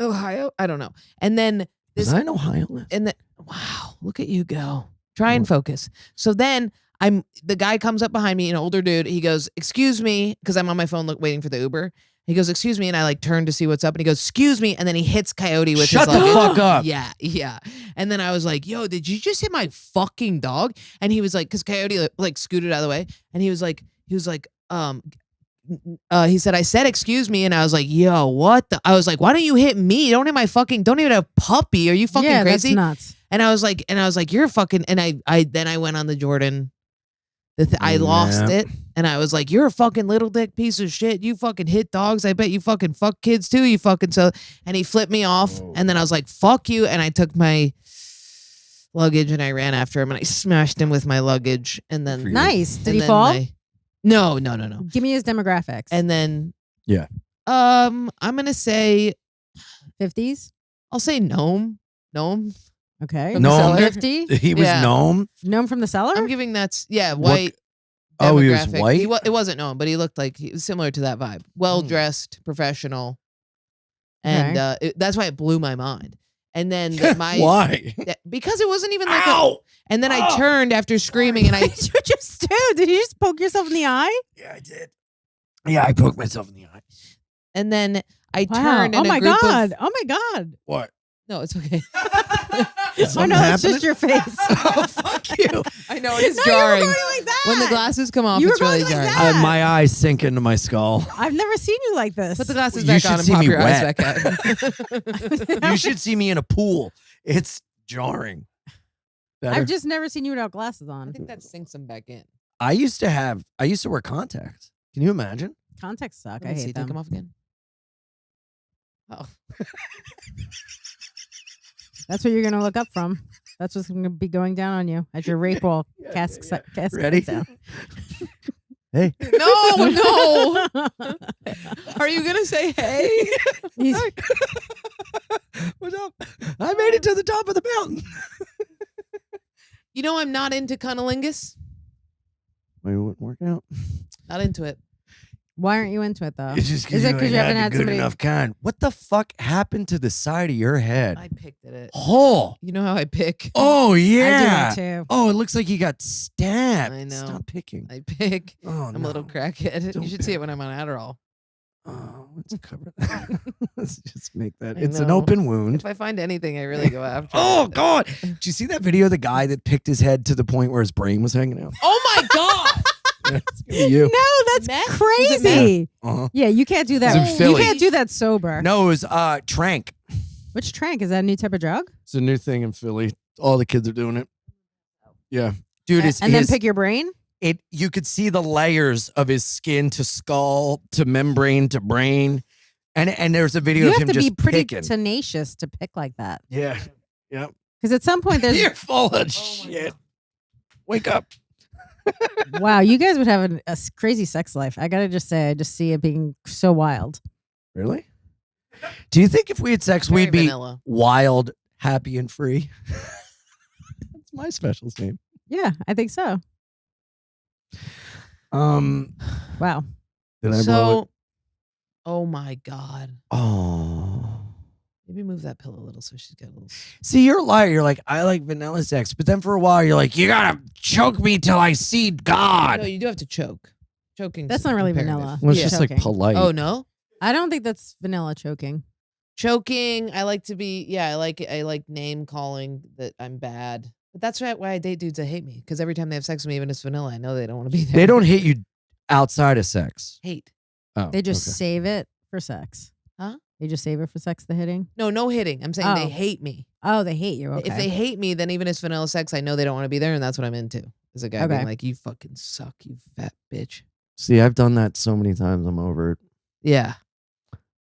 Ohio? I don't know. And then Was this I in Ohio? and the wow, look at you go. Try and focus. So then the guy comes up behind me, an older dude. He goes, "Excuse me," because I'm on my phone waiting for the Uber. He goes, "Excuse me," and I like turn to see what's up, and he goes, "Excuse me," and then he hits Coyote with Shut his the luggage. fuck up. Yeah. And then I was like, "Yo, did you just hit my fucking dog?" And he was like, because Coyote like scooted out of the way, and he was like, he said, "I said excuse me," and I was like, "Yo, what the?" I was like, "Why don't you hit me? Don't hit my fucking. Don't even have a puppy. Are you fucking yeah, crazy?" That's nuts. And I was like, you're fucking. And I went on the Jordan. I lost Yeah. it, and I was like, you're a fucking little dick piece of shit. You fucking hit dogs. I bet you fucking fuck kids too. You fucking so. And he flipped me off, Whoa. and then I was like, fuck you. And I took my luggage and I ran after him, and I smashed him with my luggage. And then For you. Nice. Did and he then fall? No. Give me his demographics. And then Yeah. I'm gonna say 50s. I'll say gnome. Okay. From the Gnome. cellar. 50. He was Yeah. gnome. Gnome from the cellar. I'm giving white. Oh, he was demographic. white? It wasn't known, but he looked like he was similar to that vibe. Well dressed, professional, and that's why it blew my mind. And then Why? because it wasn't even like. Ow! And then I turned after screaming, and I What did you just do? Did you just poke yourself in the eye? Yeah, I did. Yeah, I poked myself in the eye. and then I Wow. turned. Oh And my a group god. Of, Oh my god. What? no, it's okay. Oh Something no, it's happening? just your face. Oh, fuck you. I know it is No, you were jarring. going like that. When the glasses come off, You were it's really going like jarring. that. My eyes sink into my skull. I've never seen you like this. Put the glasses You back should on and see pop me your eyes wet. back out. You should see me in a pool. It's jarring. Better? I've just never seen you without glasses on. I think that sinks them back in. I used to wear contacts. Can you imagine? Contacts suck. Let I me hate see. Take them. them off again. Oh. That's what you're gonna look up from. That's what's gonna be going down on you as your rape wall casks. Ready? Down. Hey. No. Are you gonna say hey? He's- What's up? I made it to the top of the mountain. You know I'm not into cunnilingus. Wait, it wouldn't work out. Not into it. Why aren't you into it though? It's just Is it 'cause ain't you haven't the had good somebody- enough kind. What the fuck happened to the side of your head? I picked at it. Oh, You know how I pick? oh yeah. I do it too. Oh, it looks like you got stabbed. I know. Stop picking. I pick. Oh, I'm a little crackhead. Don't You should see pick. it when I'm on Adderall. Oh, let's cover that. Let's just make that. I It's an know. open wound. If I find anything, I really go after Oh it. God! Did you see that video of the guy that picked his head to the point where his brain was hanging out? Oh my God! It's gonna be you. No, that's Meth? Was it crazy. Uh-huh. Yeah, you can't do It that. was in You Philly. can't do that sober. No, it was Trank. Which trank? Is that a new type of drug? It's a new thing in Philly. All the kids are doing it. Yeah, dude. It's And then pick your brain? it. You could see the layers of his skin to skull to membrane to brain, and there's a video You of have him to just be pretty picking. tenacious to pick like that. Yeah, yeah. Because at some point there's You're full of shit. Wake up. wow, you guys would have crazy sex life. I gotta just say, I just see it being so wild. Really? Do you think if we had sex, Very we'd be vanilla. wild, happy, and free? That's my special's name. Yeah, I think so. Wow. Did I blow it? So, oh my God. Oh. Maybe move that pillow a little so she's got a little. See, you're a liar. You're like, I like vanilla sex. But then for a while, you're like, you gotta choke me till I see God. No, you do have to choke. Choking. That's not really vanilla. Well, it's Yeah. just like Choking. polite. Oh no. I don't think that's vanilla choking. Choking. I like to be. Yeah, I like name calling that I'm bad. But that's why I date dudes that hate me because every time they have sex with me, even if it's vanilla, I know they don't want to be there. They don't hit you outside of sex. hate. Oh, They just okay. save it for sex. Huh? They just save it for sex, the hitting? No hitting. I'm saying Oh. they hate me. Oh, they hate you. Okay. If they hate me, then even if it's vanilla sex, I know they don't want to be there, and that's what I'm into. Is a guy being Okay. like, "You fucking suck, you fat bitch." See, I've done that so many times. I'm over it. Yeah.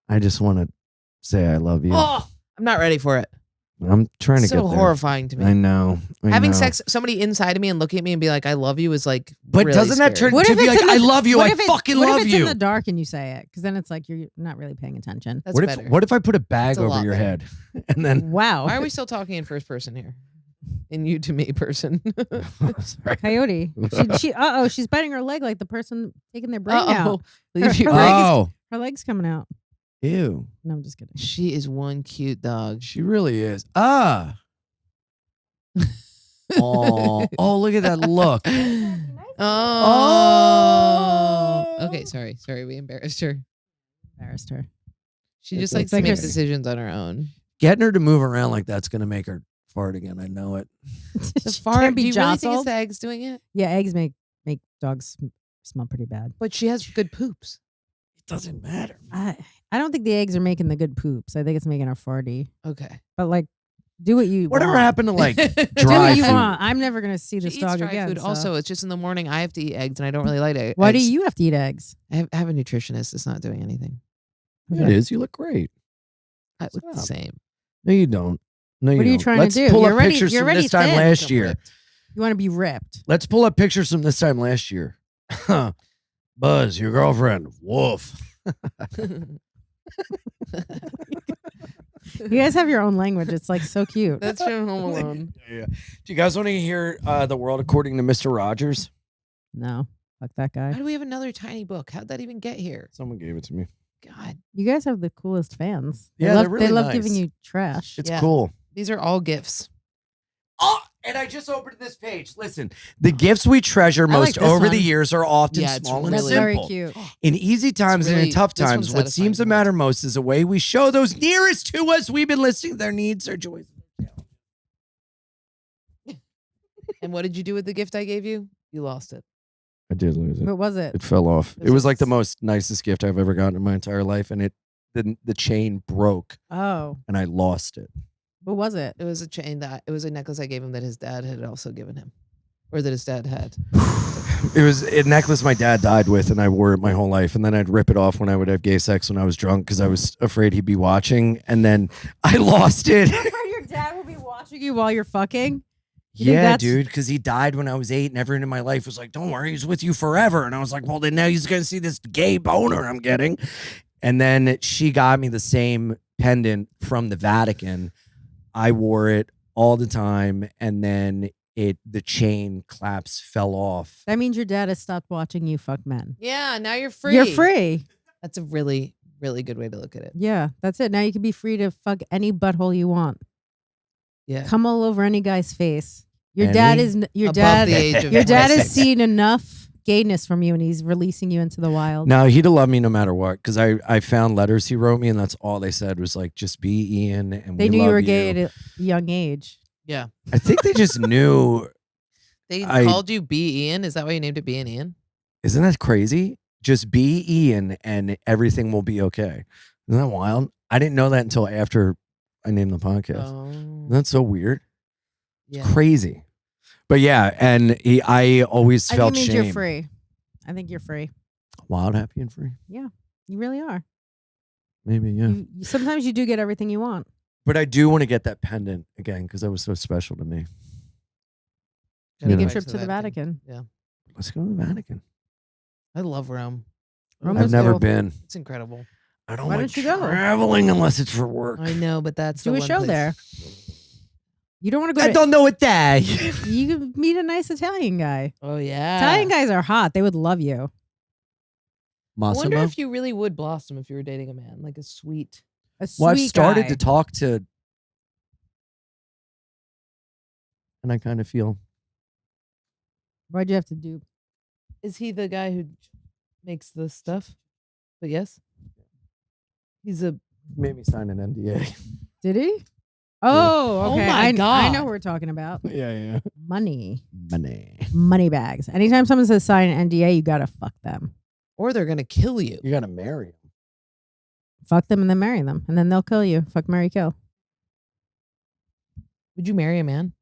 I just want to say I love you. Oh, I'm not ready for it. I'm trying to So get there. horrifying to me. I know. I Having know. sex, somebody inside of me and looking at me and be like, "I love you," is like. But really doesn't that scary. turn What to if be it's like, in the- I love you, what I if it- fucking what love if it's you? in the dark and you say it? Because then it's like you're not really paying attention. That's what better. if I put a bag That's a over lot your better. head and then Wow. Why are we still talking in first person here? In you to me person. sorry. Coyote. She's biting her leg like the person taking their brain out. Uh-oh. Leave your Her leg. leg is- Oh, Her leg's coming out. ew. No, I'm just kidding. She is one cute dog. She really is. Ah. Oh, look at that look. Oh. Okay, sorry. We embarrassed her. Embarrassed her. She just It's likes to like make her- decisions on her own. Getting her to move around like that's gonna make her fart again. I know it. The She fart. can't Do be you really think it's jostled. the eggs doing it? Yeah, eggs make dogs smell pretty bad. But she has good poops. It doesn't matter. I don't think the eggs are making the good poops. I think it's making her farty. Okay. But like, do what you Whatever want. happened to like Do dry what you food? want. I'm never gonna see She this eats dog dry again. food. so- Also, it's just in the morning. I have to eat eggs, and I don't really like eggs. why do you have to eat eggs? I have a nutritionist. It's not doing anything. It is. You look great. I look the Stop. same. No, you don't. No, you What are you don't. trying to Let's do? pull You're up already- pictures you're from already this time thin. last I'm year. ripped. You want to be ripped? Let's pull up pictures from this time last year. Buzz, your girlfriend. Woof. You guys have your own language. It's like so cute. That's from Home Alone. Yeah. Do you guys want to hear the world according to Mr. Rogers? No, fuck that How guy. do we have another tiny book? How'd that even get here? Someone gave it to me. God, You guys have the coolest fans. They Yeah, love, they're really they love nice. giving you trash. It's Yeah. cool. these are all gifts. Oh, and I just opened this page. Listen, the gifts we treasure I like most this over the one. years are often Yeah, it's small and That's really- very simple. cute. In easy times and really- in tough this one's times, what satisfying seems to to matter most is a way we show those nearest to us we've been listening their needs, their joys. And what did you do with the gift I gave you? You lost it. I did lose it. What was it? It fell off. This It was like the is- most nicest gift I've ever gotten in my entire life, and the chain broke, Oh, and I lost it. what was it? It was a chain that it was a necklace I gave him that his dad had also given him, or that his dad had. It was a necklace my dad died with, and I wore it my whole life. And then I'd rip it off when I would have gay sex when I was drunk because I was afraid he'd be watching. And then I lost it. Your dad will be watching you while you're fucking. You think Yeah, that's- dude, because he died when I was 8, and everyone in my life was like, "Don't worry, he's with you forever." And I was like, "Well, then now he's gonna see this gay boner I'm getting." And then she got me the same pendant from the Vatican. I wore it all the time, and then the chain claps fell off. That means your dad has stopped watching you fuck men. Yeah, now you're free. You're free. That's a really, really good way to look at it. Yeah, that's it. Now you can be free to fuck any butthole you want. Yeah. Come all over any guy's face. Your Any? dad is your Above dad. the age of Your dad has 26. seen enough gayness from you, and he's releasing you into the wild. No, he'd have loved me no matter what, because I found letters he wrote me, and that's all they said was like, "Just be Ian," and They we knew you love were gay at a young age. Yeah. I think they just knew. They I- called you B. Ian. Is that why you named it B and Ian? Isn't that crazy? Just be Ian and everything will be okay. Isn't that wild? I didn't know that until after I named the podcast. Oh, That's so weird. yeah. Crazy. But yeah, and I always I felt think it means shame. you're free. I think you're free. Wild, happy, and free. You really are. Maybe, yeah. Sometimes you do get everything you want. But I do want to get that pendant again because that was so special to me. Gotta Take Yeah. a go trip back to the that Vatican. Yeah. Let's go to the Vatican. I love Rome. Rome I've was never cool. been. It's incredible. I don't Why like don't you go? traveling unless it's for work. I know, but that's Do the a one show place. there. You don't want to go I to. don't know what that. You could meet a nice Italian guy. Oh yeah. Italian guys are hot. They would love you. I wonder Massimo? if you really would blossom if you were dating a man, like a sweet. A sweet Well, I've started guy. to talk to, and I kind of feel Why'd you have to do? Is he the guy who makes the stuff? But yes, he's a. made me sign an NDA. Did he? Oh, Oh okay. my I God. know what we're talking about. Yeah. Money. Money. Money bags. Anytime someone says sign an NDA, you gotta fuck them. Or they're gonna kill you. You got to marry him. Fuck them and then marry them. And then they'll kill you. Fuck, marry, kill. Would you marry a man?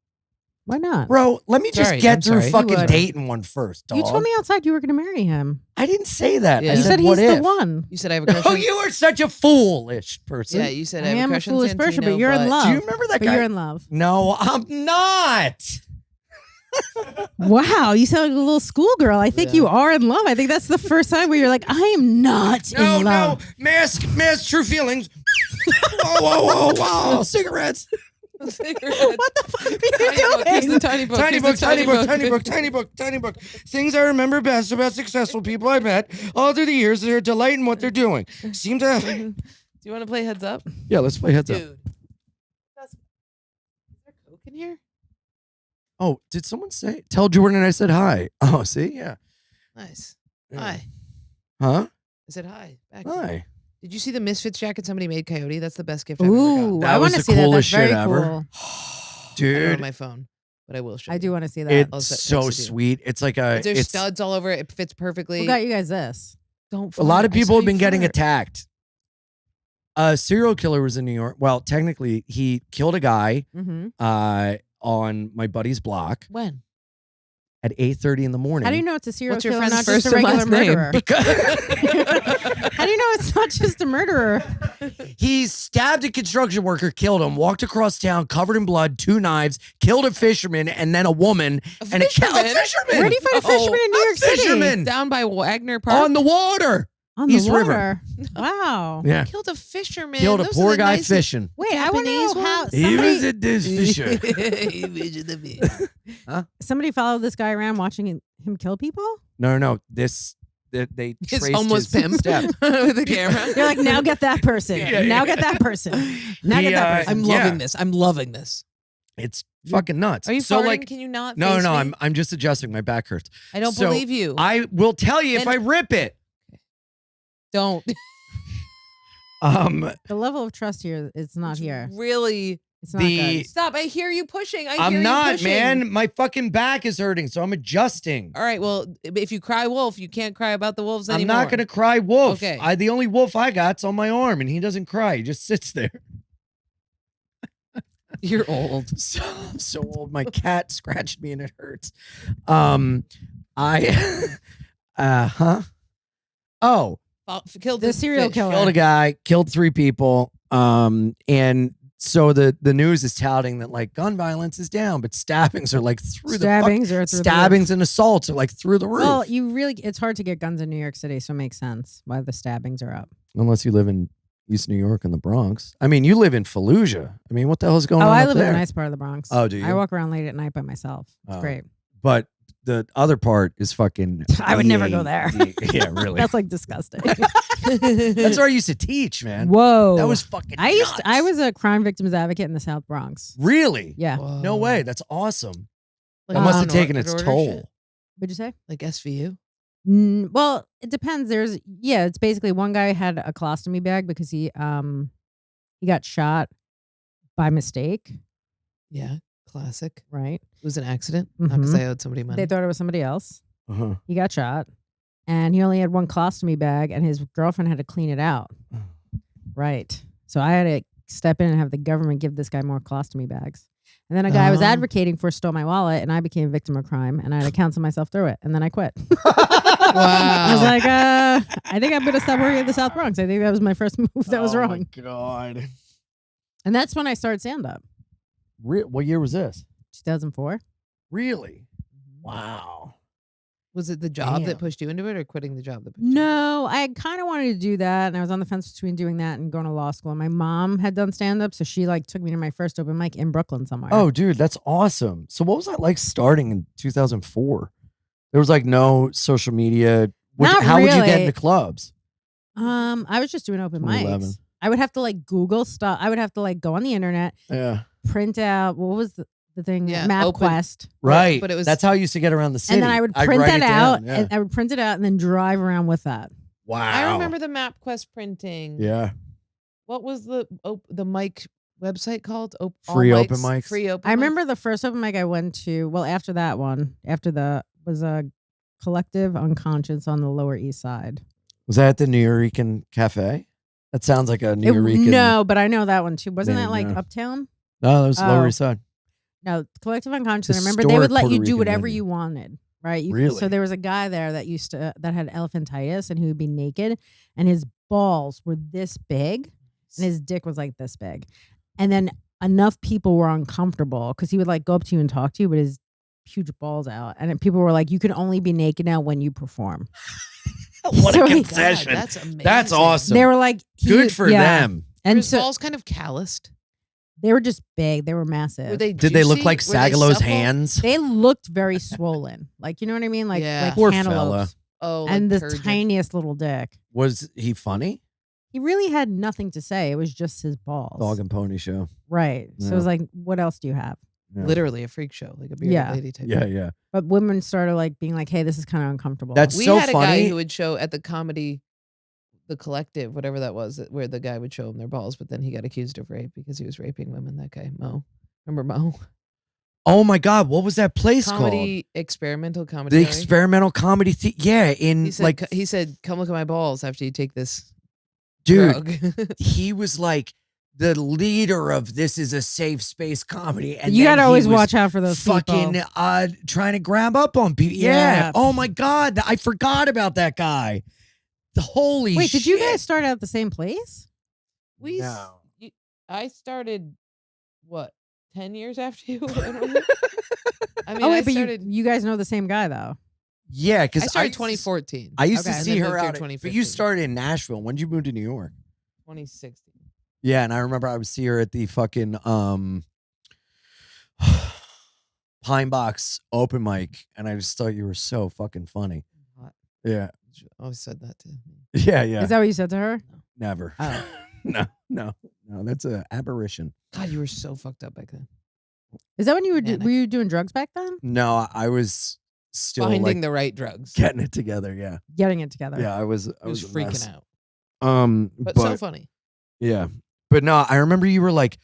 Why not? Bro, let me just Sorry, get I'm through sorry. fucking You would. dating one first, dog. You told me outside you were gonna marry him. I didn't say that. Yeah. I You said, said what he's if? the one. You said I have a crush. Oh, on you are such a foolish person. Yeah, you said I I have am a a crush on foolish person, but Santino, you're in love. Do you remember that But guy? you're in love. No, I'm not. Wow, you sound like a little schoolgirl. I think Yeah. you are in love. I think that's the first time where you're like, I am not No, in love. mask, true feelings. whoa, cigarettes. What the fuck are you doing? Tiny book. Tiny He's book, the tiny book. Things I remember best about successful people I met all through the years. They're a delight in what they're doing. Seem to. Do you want to play heads up, Yeah, let's play heads up. dude? Is there Coke in here? Oh, did someone say? Tell Jordan I said hi. Oh, see, yeah. Nice. Yeah. Hi. Huh? I said hi. Back to you. Hi. Did you see the Misfits jacket somebody made, Coyote? That's the best gift I've ever gotten. Ooh, That I was want to the see that. That's coolest very shit ever. cool. I don't have Dude, my phone, but I will show I you. do want to see that. I'll it's text so it to you. sweet. It's like a. There's It's studs all over it. It fits perfectly. Who got you guys this? Don't a lot fart. of I people saw have you been getting fart. attacked. A serial killer was in New York. Well, technically, he killed a guy Mm-hmm. on my buddy's block When? at 8:30 in the morning. How do you know it's a serial What's your killer, friend's not just a first and regular last name? murderer? Because How do you know it's not just a murderer? he stabbed a construction worker, killed him, walked across town covered in blood, 2 knives, killed a fisherman and then a woman and a fisherman? fisherman. Where do you find a Oh, fisherman in New a York City? fisherman Down by Wagner Park. on the water. On the East River. water. Wow. Yeah, Killed a fisherman. killed a Those are poor the guy nicest- fishing. Wait, I want to know Japanese how one? He was somebody, a dish fisher. somebody followed this guy around watching him kill people? No. They His traced homeless his pimp steps. with the camera. You're like, now get that person. Yeah, now yeah. get that person. Now get that person. I'm loving this. I'm loving this. It's fucking nuts. Are you so farting? like Can you not? no, face no, me? I'm just adjusting. My back hurts. I don't So, believe you. I will tell you if And- I rip it. Don't. The level of trust here is not here. Really. It's not the- good. Stop. I hear you pushing. I hear I'm you not, pushing. man. My fucking back is hurting, so I'm adjusting. All right. Well, if you cry wolf, you can't cry about the wolves I'm anymore. not gonna cry wolf. Okay. The only wolf I got's on my arm, and he doesn't cry. He just sits there. You're old. So old. My cat scratched me and it hurts. Oh, Killed The this serial fish. killer. killed a guy, killed 3 people. And so the news is touting that like gun violence is down, but stabbings are like through Stabbings the are fuck, through stabbings and assaults are like through the the roof. roof. Well, it's hard to get guns in New York City, so it makes sense why the stabbings are up. Unless you live in East New York and the Bronx. I mean, you live in Fallujah. I mean, what the hell's going on? I up live there? in a nice part of the Bronx. Oh, do you? I walk around late at night by myself. It's Oh. great. But the other part is fucking. I would never go there. Yeah, really. That's like disgusting. That's where I used to teach, man. Whoa. That was fucking. I nuts. was a crime victims advocate in the South Bronx. Really. Yeah. No way. That's awesome. Like That must have an taken order its shit? toll. What'd you say? Like SVU. Well, it depends. It's basically one guy had a colostomy bag because he got shot by mistake, Yeah. Classic. right? It was an accident. Not because Mhm. I owed somebody money. They thought it was somebody else. Uh-huh. He got shot. and he only had one colostomy bag, and his girlfriend had to clean it out. Right. So I had to step in and have the government give this guy more colostomy bags. And then a guy I was advocating for stole my wallet, and I became a victim of crime, and I had to counsel myself through it, and then I quit. I was like, I think I'm going to stop working at the South Bronx. I think that was my first move that was wrong. Oh, my God. And that's when I started stand-up. What year was this? 2004. Really? Wow. Was it the job Damn. that pushed you into it, or quitting the job that pushed you? No, I kind of wanted to do that, and I was on the fence between doing that and going to law school. And my mom had done stand-up, so she like took me to my first open mic in Brooklyn somewhere. Oh, dude, that's awesome. So what was that like starting in 2004? There was like no social media. How would you get into clubs? I was just doing open 2011. mics. I would have to like Google stuff. I would have to like go on the internet, Yeah. print out what was the thing, Yeah, MapQuest, Right. but it was- That's how I used to get around the city. and then I would print write that it out, down, yeah. and I would print it out, and then drive around with that. Wow. I remember the MapQuest printing. Yeah. What was the mic website called? All Free open mics? Free open. I remember the first open mic I went to. Well, after that one, was a collective unconscious on the Lower East Side. Was that at the Nuyorican Cafe? That sounds like a Nuyorican. No, but I know that one too. Wasn't name, that like yeah. Uptown? No, that was Lower Oh. East Side. No, collective unconscious. I remember they would Historic let you Puerto do Rican whatever venue. you wanted, right? Really? So there was a guy there that had elephantitis, and he would be naked, and his balls were this big, and his dick was like this big, and then enough people were uncomfortable because he would like go up to you and talk to you, but his huge balls out, and then people were like, "You can only be naked now when you perform." What So a he- concession. God, that's amazing. That's awesome. They were like, Good for them. Were And his so balls kind of calloused? they were just big. They were massive. Were they? Did they look juicy? like Were they Sagalow's supple? hands? They looked very swollen, like you know what I mean, like Yeah. Poor cantaloupes, Oh, and like this turgid. tiniest little dick. Was he funny? He really had nothing to say. It was just his balls. Dog and pony show. Right. So it Yeah. was like, what else do you have? Yeah. Literally a freak show, like a bearded Yeah. lady type. Yeah, thing. yeah. But women started like being like, hey, this is kind of uncomfortable. That's We so had a guy funny. who would show at the comedy, the collective, whatever that was, where the guy would show them their balls, but then he got accused of rape because he was raping women. That guy, Mo. Remember Mo? Oh my God, what was that place Comedy, experimental called? comedy. The Alley. experimental comedy. Yeah, in He said, like, he said, "Come look at my balls after you take this dude, drug." he was like the leader of this is a safe space comedy, and you then got to he always was watch out for those fucking people. trying to grab up on people. Yeah. Yeah. Oh my God, I forgot about that guy. The holy Wait, did you shit. guys start out at the same place? we, No. I started what 10 years after you. I mean, Oh, I wait, but started. you guys know the same guy though. Yeah, because I started 2014. I used Okay. to And see then her moved here out. But 2015. you started in Nashville. When did you move to New York? 2016. Yeah, and I remember I would see her at the fucking Pine Box open mic, and I just thought you were so fucking funny. Hot. Yeah, You always said that to me. yeah, yeah. Is that what you said to her? Never. Oh. No. That's an aberration. God, you were so fucked up back then. Is that when you were Manic. were you doing drugs back then? No, I was still Finding like the right drugs. getting it together. Yeah, Getting it together. yeah. I was I was a freaking mess. out. But But so funny. yeah, but no, I remember you were like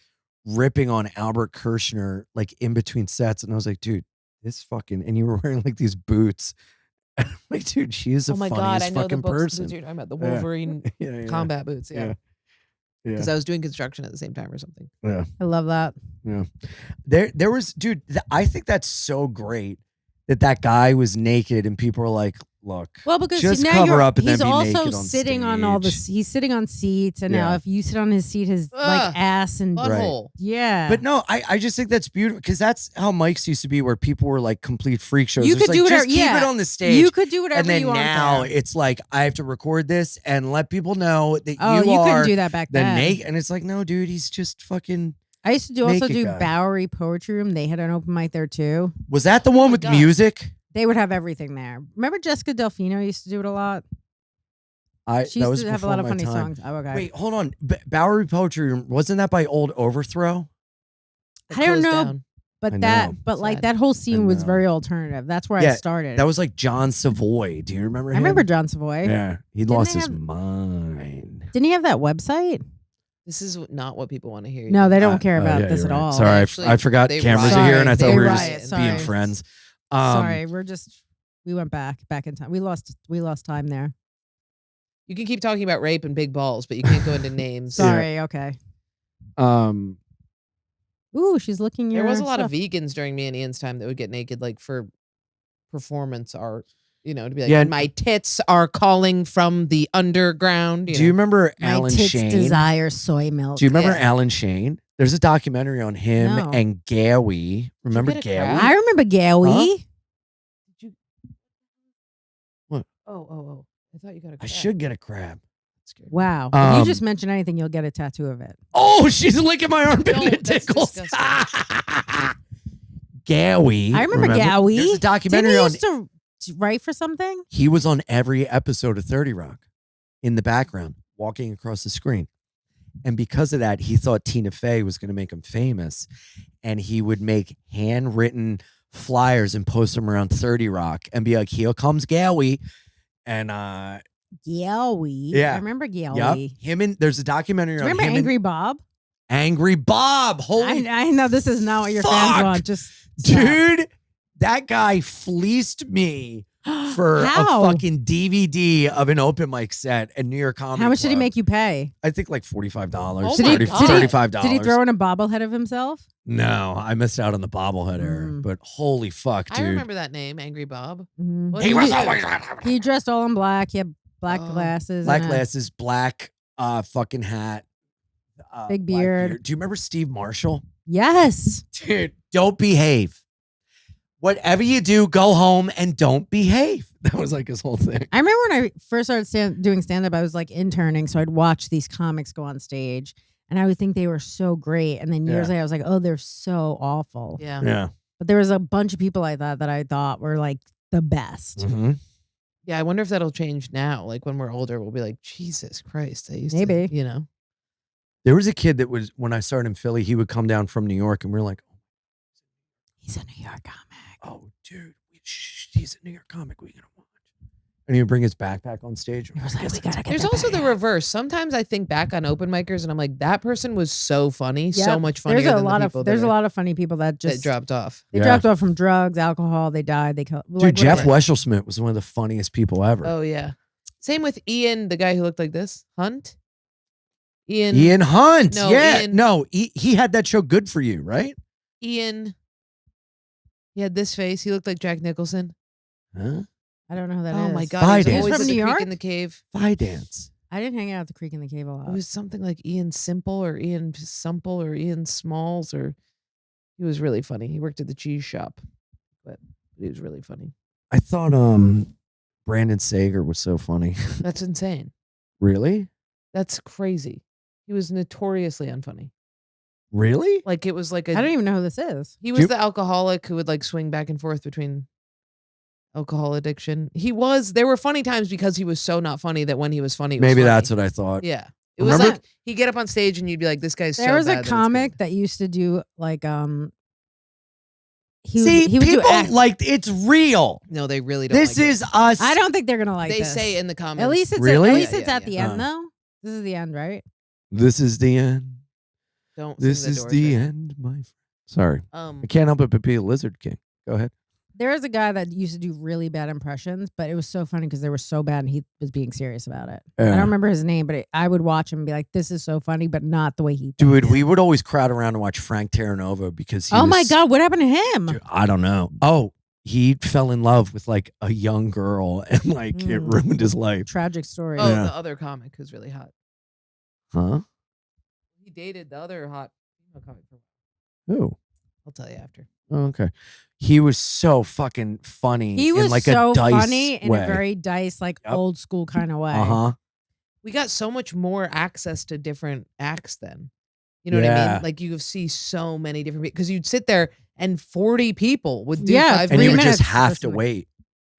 ripping on Albert Kirshner like in between sets, and I was like, dude, this fucking, and you were wearing like these boots. And I'm like, dude, she is the Oh my funniest God, I know the fucking books person. that you're talking about. The Yeah. Wolverine Yeah, yeah, combat boots. Yeah. yeah. Because I was doing construction at the same time or something. Yeah. I love that. There was, dude. I think that's so great that guy was naked and people were like, "Look, Well, because just now cover you're, up and he's then be also naked on sitting on all the stage." he's sitting on seats, and now Yeah. if you sit on his seat, his Ugh. like ass and Butthole. yeah. But no, I just think that's beautiful because that's how Mike's used to be, where people were like complete freak shows. You It's could like, do whatever- just keep yeah. it on the stage. you could do whatever and then you want. now there. it's like I have to record this and let people know that Oh, you you are couldn't do that back the then. naked. And it's like, no, dude, he's just fucking. I used to also naked do guy. Bowery Poetry Room. They had an open mic there too. Was that the one with God. music? They would have everything there. Remember Jessica Delfino used to do it a lot. She that used was to have a before lot of my funny time. songs. Oh, okay. Wait, hold on. Bowery Poetry Room, wasn't that by Old Overthrow? It I don't closed know. down. But I that, know. but like Sad. that whole scene was know. very alternative. That's where Yeah, I started. That was like John Savoy. Do you remember I him? remember John Savoy. Yeah, he Didn't lost they his have- mind. Didn't he have that website? This is not what people want to hear. No, they don't Uh, care oh, about yeah, this you're at right. all. Sorry, Actually, I forgot they cameras riot. are here, and I They thought we were riot. just being Sorry. friends. Sorry, we're just We went back in time. We lost time there. You can keep talking about rape and big balls, but you can't go into names. Sorry. Okay. Ooh, she's looking. There your was a lot stuff. of vegans during me and Ian's time that would get naked, like for performance art. You know, to be like, Yeah. my tits are calling from the underground. Do you remember My Alan tits Shane? desire soy milk. Do you remember Yeah. Alan Shane? There's a documentary on him No. and Gowie. Remember get a Gowie? crab? I remember Gowie. Huh? Oh. I thought you got a I crab. should get a crab. Wow. If you Um, just mention anything, you'll get a tattoo of it. Oh, she's licking my armpit and Don't, it that's tickles. disgusting. Gowie. I remember Gowie. There's a documentary Didn't on. he used to write for something? He was on every episode of 30 Rock in the background, walking across the screen. And because of that, he thought Tina Fey was going to make him famous. And he would make handwritten flyers and post them around 30 Rock and be like, here comes Gowie. And Gowie. Yeah. I remember yep, Gowie. him and there's a documentary on Remember him Angry Bob? and Angry Bob. Holy I know this is not what your fuck. fans want. Just stop. dude, that guy fleeced me for How? a fucking DVD of an open mic set at New York Comedy How much did he Club. make you pay? I think like $45, Oh Did he- my God. $35. Did he throw in a bobblehead of himself? No, I missed out on the bobblehead era, Mm. but holy fuck, I dude. remember that name, Angry Bob. Mhm. What He did was do? always He dressed all in black. He had black Oh. glasses. black and a glasses, black fucking hat, Big black beard. Do you remember Steve Marshall? Yes. Dude, don't behave. Whatever you do, go home and don't behave. That was like his whole thing. I remember when I first started doing stand up, I was like interning. So I'd watch these comics go on stage and I would think they were so great. And then years Yeah. later, I was like, oh, they're so awful. Yeah. Yeah. But there was a bunch of people I thought were like the best. Mm-hmm. Yeah, I wonder if that'll change now. Like when we're older, we'll be like, Jesus Christ. I used Maybe. to, you know. There was a kid that was, when I started in Philly, he would come down from New York and we were like, He's a New York comic. oh, dude, he's a New York comic. We gonna watch. And he would bring his backpack on stage. He was like, we gotta get There's that also back. the reverse. Sometimes I think back on open micers and I'm like, that person was so funny, so Yep. much funnier There's a than lot the of people there's that, a lot of funny people that that just dropped off. they Yeah. dropped off from drugs, alcohol. They died. They killed. Dude, Jeff Wesselschmidt was one of the funniest people ever. Oh, yeah. Same with Ian, the guy who looked like this. Hunt? Ian. Ian Hunt. No, yeah. Ian- No, he had that show Good For You, right? Ian. He had this face. He looked like Jack Nicholson. Huh? I don't know who that is. Oh my God. Fidance. He He's was always from at the New Creek York? in the Cave. Fidance. I didn't hang out at the Creek in the Cave a lot. It was something like Ian Simple or Ian Sumple or Ian Smalls or he was really funny. He worked at the cheese shop, but he was really funny. I thought Brandon Sager was so funny. That's insane. Really? That's crazy. He was notoriously unfunny. Really? Like it was like I a. don't even know who this is. He was the alcoholic who would like swing back and forth between alcohol addiction. He was. There were funny times because he was so not funny that when he was funny, it was Maybe funny. that's what I thought. Yeah. It was Remember- like he'd get up on stage and you'd be like, "This guy's so There was bad a that it's comic good." that used to do like See, he would do people act. like it's real. No, they really don't. This like is us. I don't think they're gonna It. like They this. say in the comments. At least it's Really? at least Yeah, it's yeah, at the yeah. end though. This is the end, right? This is the end. Don't. This sing is Doors the right end, my friend. Sorry. now. I can't help it but be a Lizard King. Go ahead. There is a guy that used to do really bad impressions, but it was so funny because they were so bad and he was being serious about it. I Yeah. don't remember his name, but I would watch him and be like, "This is so funny," but not the way he. Dude, thinks. we would always crowd around and watch Frank Terranova because he Oh my was- God, what happened to him? Dude, I don't know. Oh, he fell in love with like a young girl and like it Mm. ruined his life. Tragic story. Oh, Yeah. the other comic who's really hot. Huh? He dated the other hot female comic. Who? I'll tell you after. Oh, okay. He was so fucking funny. He was in like so a dice funny in way. a very dice, like Yep. old school kind of way. Uh-huh. We got so much more access to different acts then. You know what I Yeah. mean? Like you see so many different because you'd sit there and 40 people would do Yeah, 5 And you would minutes. just have to listening. wait.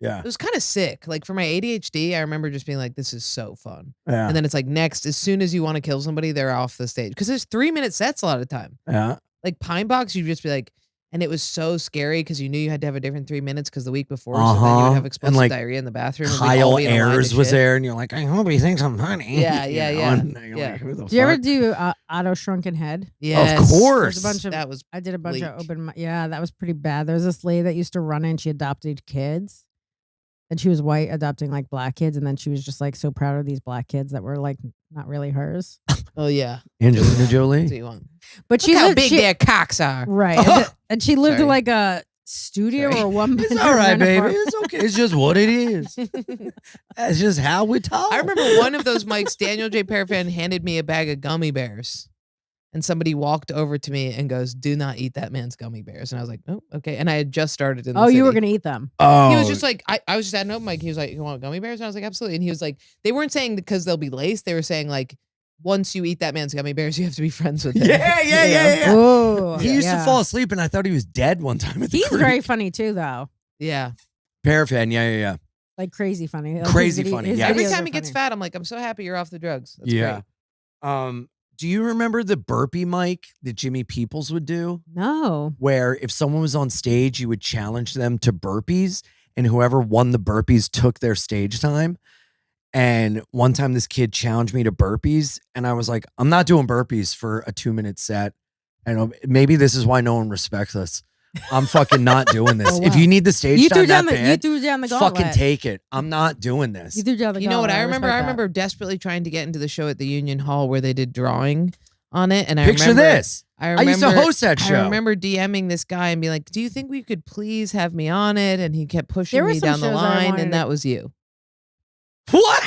Yeah. It was kind of sick. Like for my ADHD, I remember just being like, this is so fun. Yeah. And then it's like next, as soon as you want to kill somebody, they're off the stage. Because there's 3-minute sets a lot of the time. Yeah. Like Pine Box, you'd just be like, and it was so scary because you knew you had to have a different 3 minutes because the week before, so then you Uh-huh. would have And, explosive like, diarrhea in the bathroom. and we'd all Kyle be in a line Ayers of was shit. there, and you're like, I hope he thinks I'm funny. Yeah, You yeah, know, yeah. and you're Yeah. like, who the Do you ever fuck? do Auto Shrunken Head? Yes. Of course. There's a bunch of. That was I did a bunch of bleak. open. Yeah, that was pretty bad. There was this lady that used to run in. She adopted kids, and she was white, adopting like black kids, and then she was just like so proud of these black kids that were like not really hers. Oh yeah. Angelina That's what Jolie. you want. But Look how big their cocks are. right, and she lived in Sorry. like a studio or one. It's all right, baby. It's okay. It's just what it is. That's just how we talk. I remember one of those mics, Daniel J. Parafan handed me a bag of gummy bears. And somebody walked over to me and goes, "Do not eat that man's gummy bears." And I was like, "Oh, okay." And I had just started in the Oh, you were city. gonna eat them. Oh, He was just like, I was just at an open mic. He was like, "You want gummy bears?" And I was like, "Absolutely." And he was like, they weren't saying because they'll be laced. They were saying like, once you eat that man's gummy bears, you have to be friends with him. yeah. Oh, He used to fall asleep, and I thought he was dead one time at the He's creek. very funny too, though. Yeah. Parafan, yeah. Like crazy funny. Like Crazy his funny, his yeah. Every videos time are he gets funny. fat, I'm like, I'm so happy you're off the drugs. That's Yeah. great. Do you remember the burpee mic that Jimmy Peoples would do? No. Where if someone was on stage, you would challenge them to burpees, and whoever won the burpees took their stage time. And one time this kid challenged me to burpees, and I was like, I'm not doing burpees for a 2-minute set. And maybe this is why no one respects us. I'm fucking not doing this. Oh, wow. If you need the stage You time threw down that the you bad, threw down the gauntlet. fucking take it. I'm not doing this. You threw down the You know what gauntlet. I remember? respect I that. remember desperately trying to get into the show at the Union Hall where they did drawing on it. And I Picture remember this. I used to host that show. I remember DMing this guy and be like, "Do you think we could please have me on it?" And he kept pushing There were me some down the shows I line, wanted and to- that was you. What?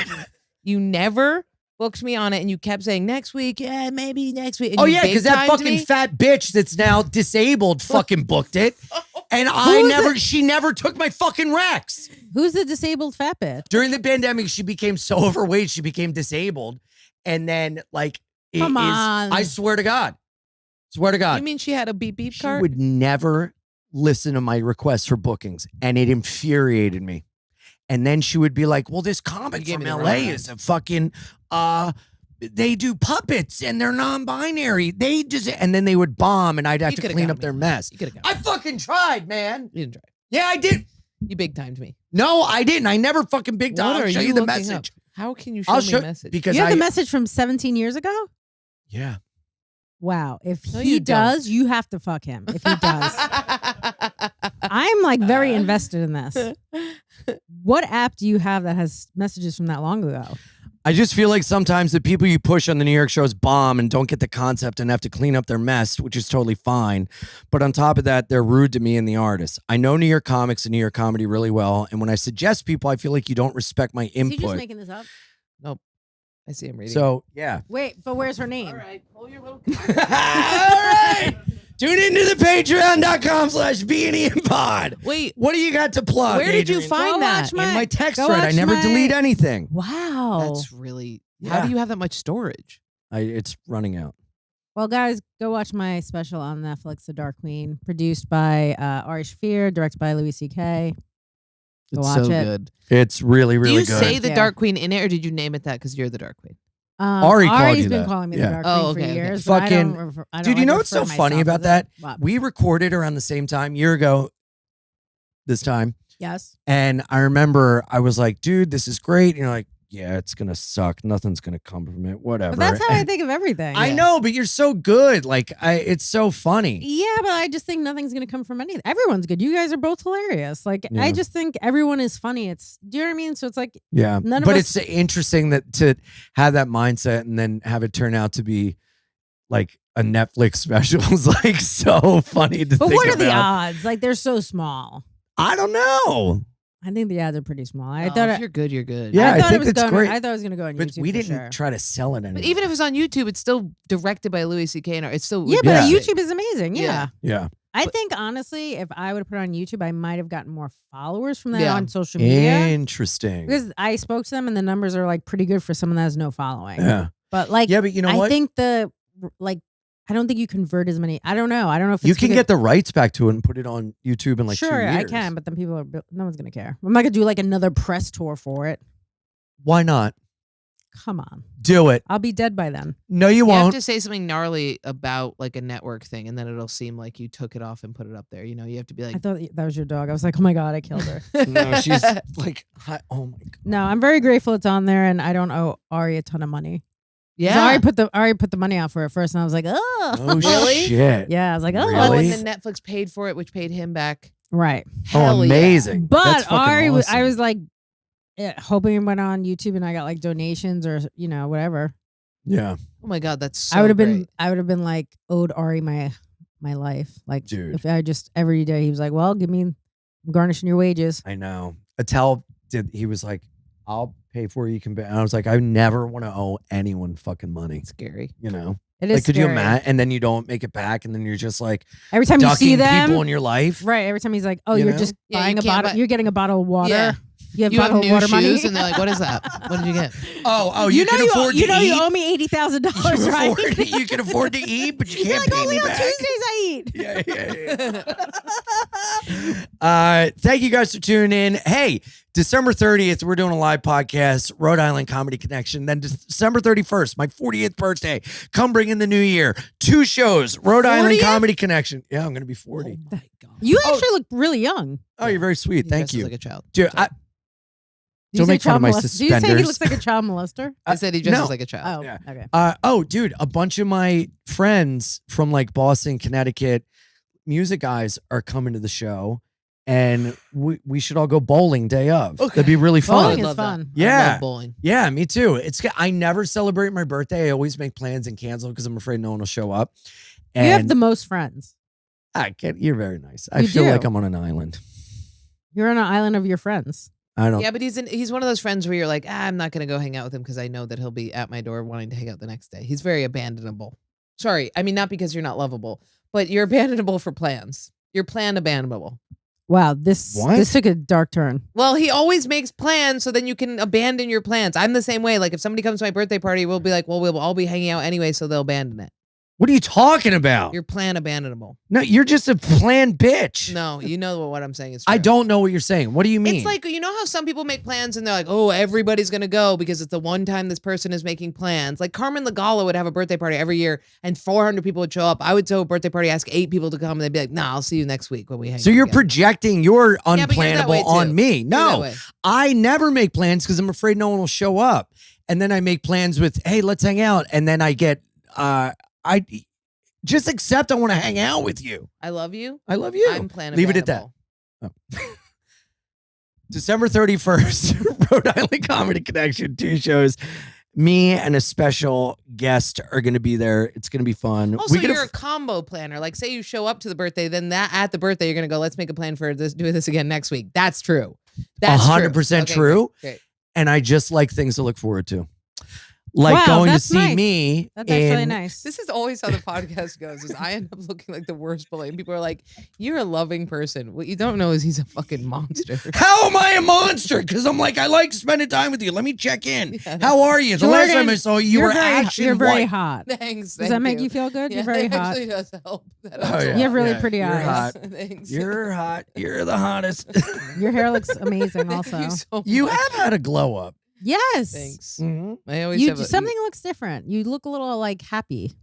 You never booked me on it, and you kept saying next week, yeah, maybe next week. And Oh you yeah, because that big-timed fucking me. fat bitch that's now disabled fucking booked it, and she never took my fucking Rex. Who's the disabled fat bitch? During the pandemic, she became so overweight, she became disabled, and then like it Come is- on. I swear to God, You mean she had a beep beep she cart? would never listen to my requests for bookings, and it infuriated me. And then she would be like, "Well, this comic You gave from me the LA runaround. is a fucking they do puppets and they're non-binary. They just," and then they would bomb, and I'd have You to coulda clean got up me. their mess. You could have got I fucking tried, man. You didn't try. Yeah, I did. You big timed me. No, I didn't. I never fucking big time. What I'll are show you the looking message. up? How can you show I'll me show a message? because You have I the message from 17 years ago? yeah. Wow. If No, he you don't. does, you have to fuck him. If he does. I'm like very invested in this. What app do you have that has messages from that long ago? I just feel like sometimes the people you push on the New York shows bomb and don't get the concept and have to clean up their mess, which is totally fine. But on top of that, they're rude to me and the artist. I know New York comics and New York comedy really well, and when I suggest people, I feel like you don't respect my Is he just input. making this up? Nope. I see him reading. So yeah. Wait, but where's her name? all right, pull your little. All right. Tune into the patreon.com/BeInIanPod. Wait, What do you got to plug? where did you Adrienne? find Go that? watch In my text Go thread. I watch never my- delete anything. Wow. That's really. Yeah. How do you have that much storage? It's running out. Well, guys, go watch my special on Netflix, The Dark Queen, produced by Ari Shaffir, directed by Louis C.K. Go It's watch so it. good. It's really, really do you good. say the Yeah. Dark Queen in it, or did you name it that because you're the Dark Queen? Ari called Ari's you been that. calling me Yeah. the Dark Oh, Queen okay, for okay. years. But I Fucking- don't refer, I Dude, don't, you I know what's refer so funny myself about as that? it. What? We recorded around the same time, year ago, this time. Yes. And I remember I was like, dude, this is great. And you're like, yeah, it's going to suck. Nothing's going to come from it. Whatever. But that's how I And think of everything. I know, but you're so good. Like, it's so funny. Yeah, but I just think nothing's gonna come from anything. Everyone's good. You guys are both hilarious. Like Yeah. I just think everyone is funny. Do you know what I mean? So it's like Yeah. None of But us- it's interesting that to have that mindset and then have it turn out to be like a Netflix special is like so funny to But think what are the about. odds? Like they're so small. I don't know. I think the odds are pretty small. I No, thought if it, you're good, you're good. Yeah, I thought think it was that's going. great. I thought it was gonna go on But YouTube. we for didn't sure. try to sell it anymore. But even if it's on YouTube, it's still directed by Louis C.K. and it's still Yeah, would but be Yeah. YouTube is amazing. Yeah. Yeah. yeah. I think honestly, if I would have put it on YouTube, I might have gotten more followers from that Yeah. on social media. Interesting. Because I spoke to them and the numbers are like pretty good for someone that has no following. Yeah. But like, Yeah, but you know I what? think I don't think you convert as many. I don't know. I don't know if it's You can because- get the rights back to it and put it on YouTube in like 2 sure, years. I can, but then people are no one's gonna care. I'm not gonna do like another press tour for it. Why not? Come on, Do it. I'll be dead by then. No, you You have won't. to say something gnarly about like a network thing, and then it'll seem like you took it off and put it up there. You know, you have to be like, I thought that was your dog. I was like, oh my god, I killed her. No, she's like, oh my God. No, I'm very grateful it's on there, and I don't owe Ari a ton of money. 'Cause yeah. Ari put the money out for it first, and I was like, oh, Oh, Really? shit. yeah. I was like, oh, Oh, Really? and then Netflix paid for it, which paid him back. right. Oh, Hell yeah. amazing. That's But fucking Ari, awesome. I was like, hoping it went on YouTube and I got like donations or whatever. Yeah. Oh my God, that's so I would have great. been like owed Ari my life. Like, Dude. if I just every day he was like, well, I'm garnishing your wages. I know. Attell he was like, I'll pay for you. You can pay. And I was like, I never want to owe anyone fucking money. Scary. You know? It is Like, could you scary. imagine? And then you don't make it back, and then you're just like Every time you see ducking them, people in your life. right? Every time he's like, oh, You you're know? just Yeah, buying you a can't bottle. buy- You're getting a bottle of water. Yeah. You have You have bottle of new water shoes, money. and they're like, "What is that? What did you get?" Oh, you can afford to you know eat. you owe me $80,000, right? You can afford to eat, but you You're can't like, pay only me on back. Tuesdays I eat. Yeah. Thank you guys for tuning in. Hey, December 30th, we're doing a live podcast, Rhode Island Comedy Connection. Then December 31st, my 40th birthday. Come bring in the new year. 2 shows, Rhode Island 40th? Comedy Connection. Yeah, I'm going to be 40. Oh my God. You actually look really young. Oh, you're very sweet. He Thank dresses you. like a child. Dude, Sorry. Do you Don't say make fun of my child molest- Do you say he suspenders. looks like a child molester? I said he dresses no. like a child. Oh, Yeah. okay. Dude, a bunch of my friends from like Boston, Connecticut, music guys are coming to the show, and we should all go bowling day of. Okay. That'd be really Bowling fun. is love that. fun. Yeah. I love bowling. Yeah, me too. I never celebrate my birthday. I always make plans and cancel because I'm afraid no one will show up. And You have the most friends. you're very nice. I You feel do. like I'm on an island. You're on an island of your friends. I don't. Yeah, but he's one of those friends where you're like, I'm not gonna go hang out with him because I know that he'll be at my door wanting to hang out the next day. He's very abandonable. Sorry, I mean not because you're not lovable, but you're abandonable for plans. You're plan abandonable. Wow, this What? took a dark turn. Well, he always makes plans so then you can abandon your plans. I'm the same way. Like if somebody comes to my birthday party, we'll be like, well, we'll all be hanging out anyway, so they'll abandon it. What are you talking about? You're plan abandonable. No, you're just a planned bitch. No, you know what I'm saying is true. I don't know what you're saying. What do you mean? It's like, you know how some people make plans and they're like, oh, everybody's going to go because it's the one time this person is making plans. Like Carmen Lagala would have a birthday party every year and 400 people would show up. I would throw a birthday party, ask 8 people to come, and they'd be like, nah, I'll see you next week when we hang so out you're again." projecting your Yeah, but you're that way unplannable on too. me. You're that No, way. I never make plans because I'm afraid no one will show up. And then I make plans with, hey, let's hang out. And then I get, I just accept I want to hang out with you. I love you. I love you. I'm plan Leave it at that. December 31st, Rhode Island Comedy Connection, 2 shows. Me and a special guest are going to be there. It's going to be fun. Also, could you're a combo planner. Like, say you show up to the birthday, then that at the birthday, you're going to go, let's make a plan for this, do this again next week. That's true. That's 100% Okay, true. Great. And I just like things to look forward to. Like Wow, going to that's see nice. me. That's actually in- nice. This is always how the podcast goes. Is I end up looking like the worst bully, and people are like, "You're a loving person." What you don't know is he's a fucking monster. How am I a monster? Because I'm like, I like spending time with you. Let me check in. How are you? The last time I saw you, you you're were very, action You're very white. hot. Thanks. Does that make you feel good? Yeah, You're very it hot. actually does help. That Oh, helps a yeah. You have really Yeah, pretty you're eyes. hot. Thanks. You're hot. You're the hottest. Your hair looks amazing. Thank Also, you so You much. have had a glow up. yes. Thanks. Mm-hmm. I always You have something looks different. You look a little like happy.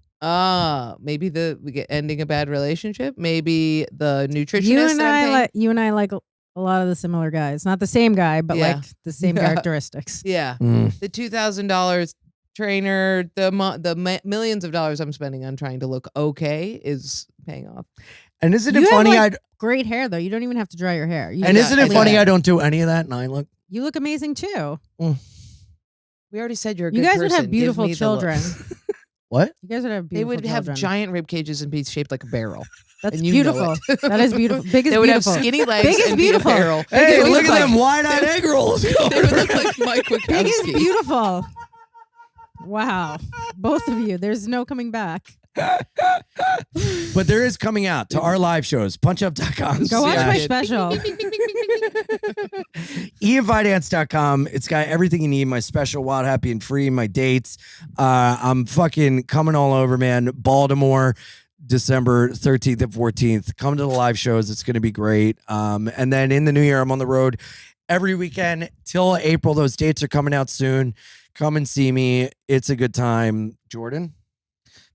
Maybe we get ending a bad relationship. Maybe the nutritionist. You and that I'm paying- you and I like a lot of the similar guys. Not the same guy, but Yeah. like the same Yeah. characteristics. Yeah. Mm. The $2,000 trainer, the millions of dollars I'm spending on trying to look okay is paying off. And isn't You it have, funny? like, Great hair though. You don't even have to dry your hair. You And just isn't it leave funny? I don't do any of that, and I look. You look amazing too. We already said you're a You good guys would person. have Give beautiful me the look. children. What? You guys would have They beautiful would have children. giant rib cages and be shaped like a barrel. That's and you know beautiful. it. That is beautiful. Big is They would beautiful. have skinny legs Big is and be a beautiful. barrel. Big Hey, is look at beautiful. them wide-eyed egg rolls. They would look like Mike Big is Wachowski. beautiful. Wow. Both of you. There's no coming back. But there is coming out to our live shows. Punchup.com. Go watch my Yeah. special. Iapalucci.com. It's got everything you need. My special, Wild, Happy, and Free, my dates. I'm fucking coming all over, man. Baltimore, December 13th and 14th. Come to the live shows. It's going to be great. And then in the new year, I'm on the road every weekend till April. Those dates are coming out soon. Come and see me. It's a good time. Jordan?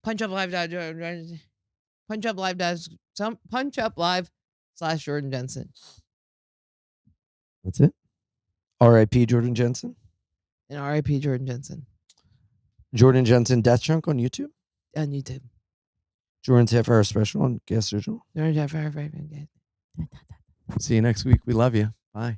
PunchUpLive/Jordan Jensen. That's it. R.I.P. Jordan Jensen. And RIP Jordan Jensen Jordan Jensen Death Chunk on YouTube. on YouTube. Jordan's Half Hour Special on Guest Digital. Jordan Jensen. See you next week. We love you. Bye.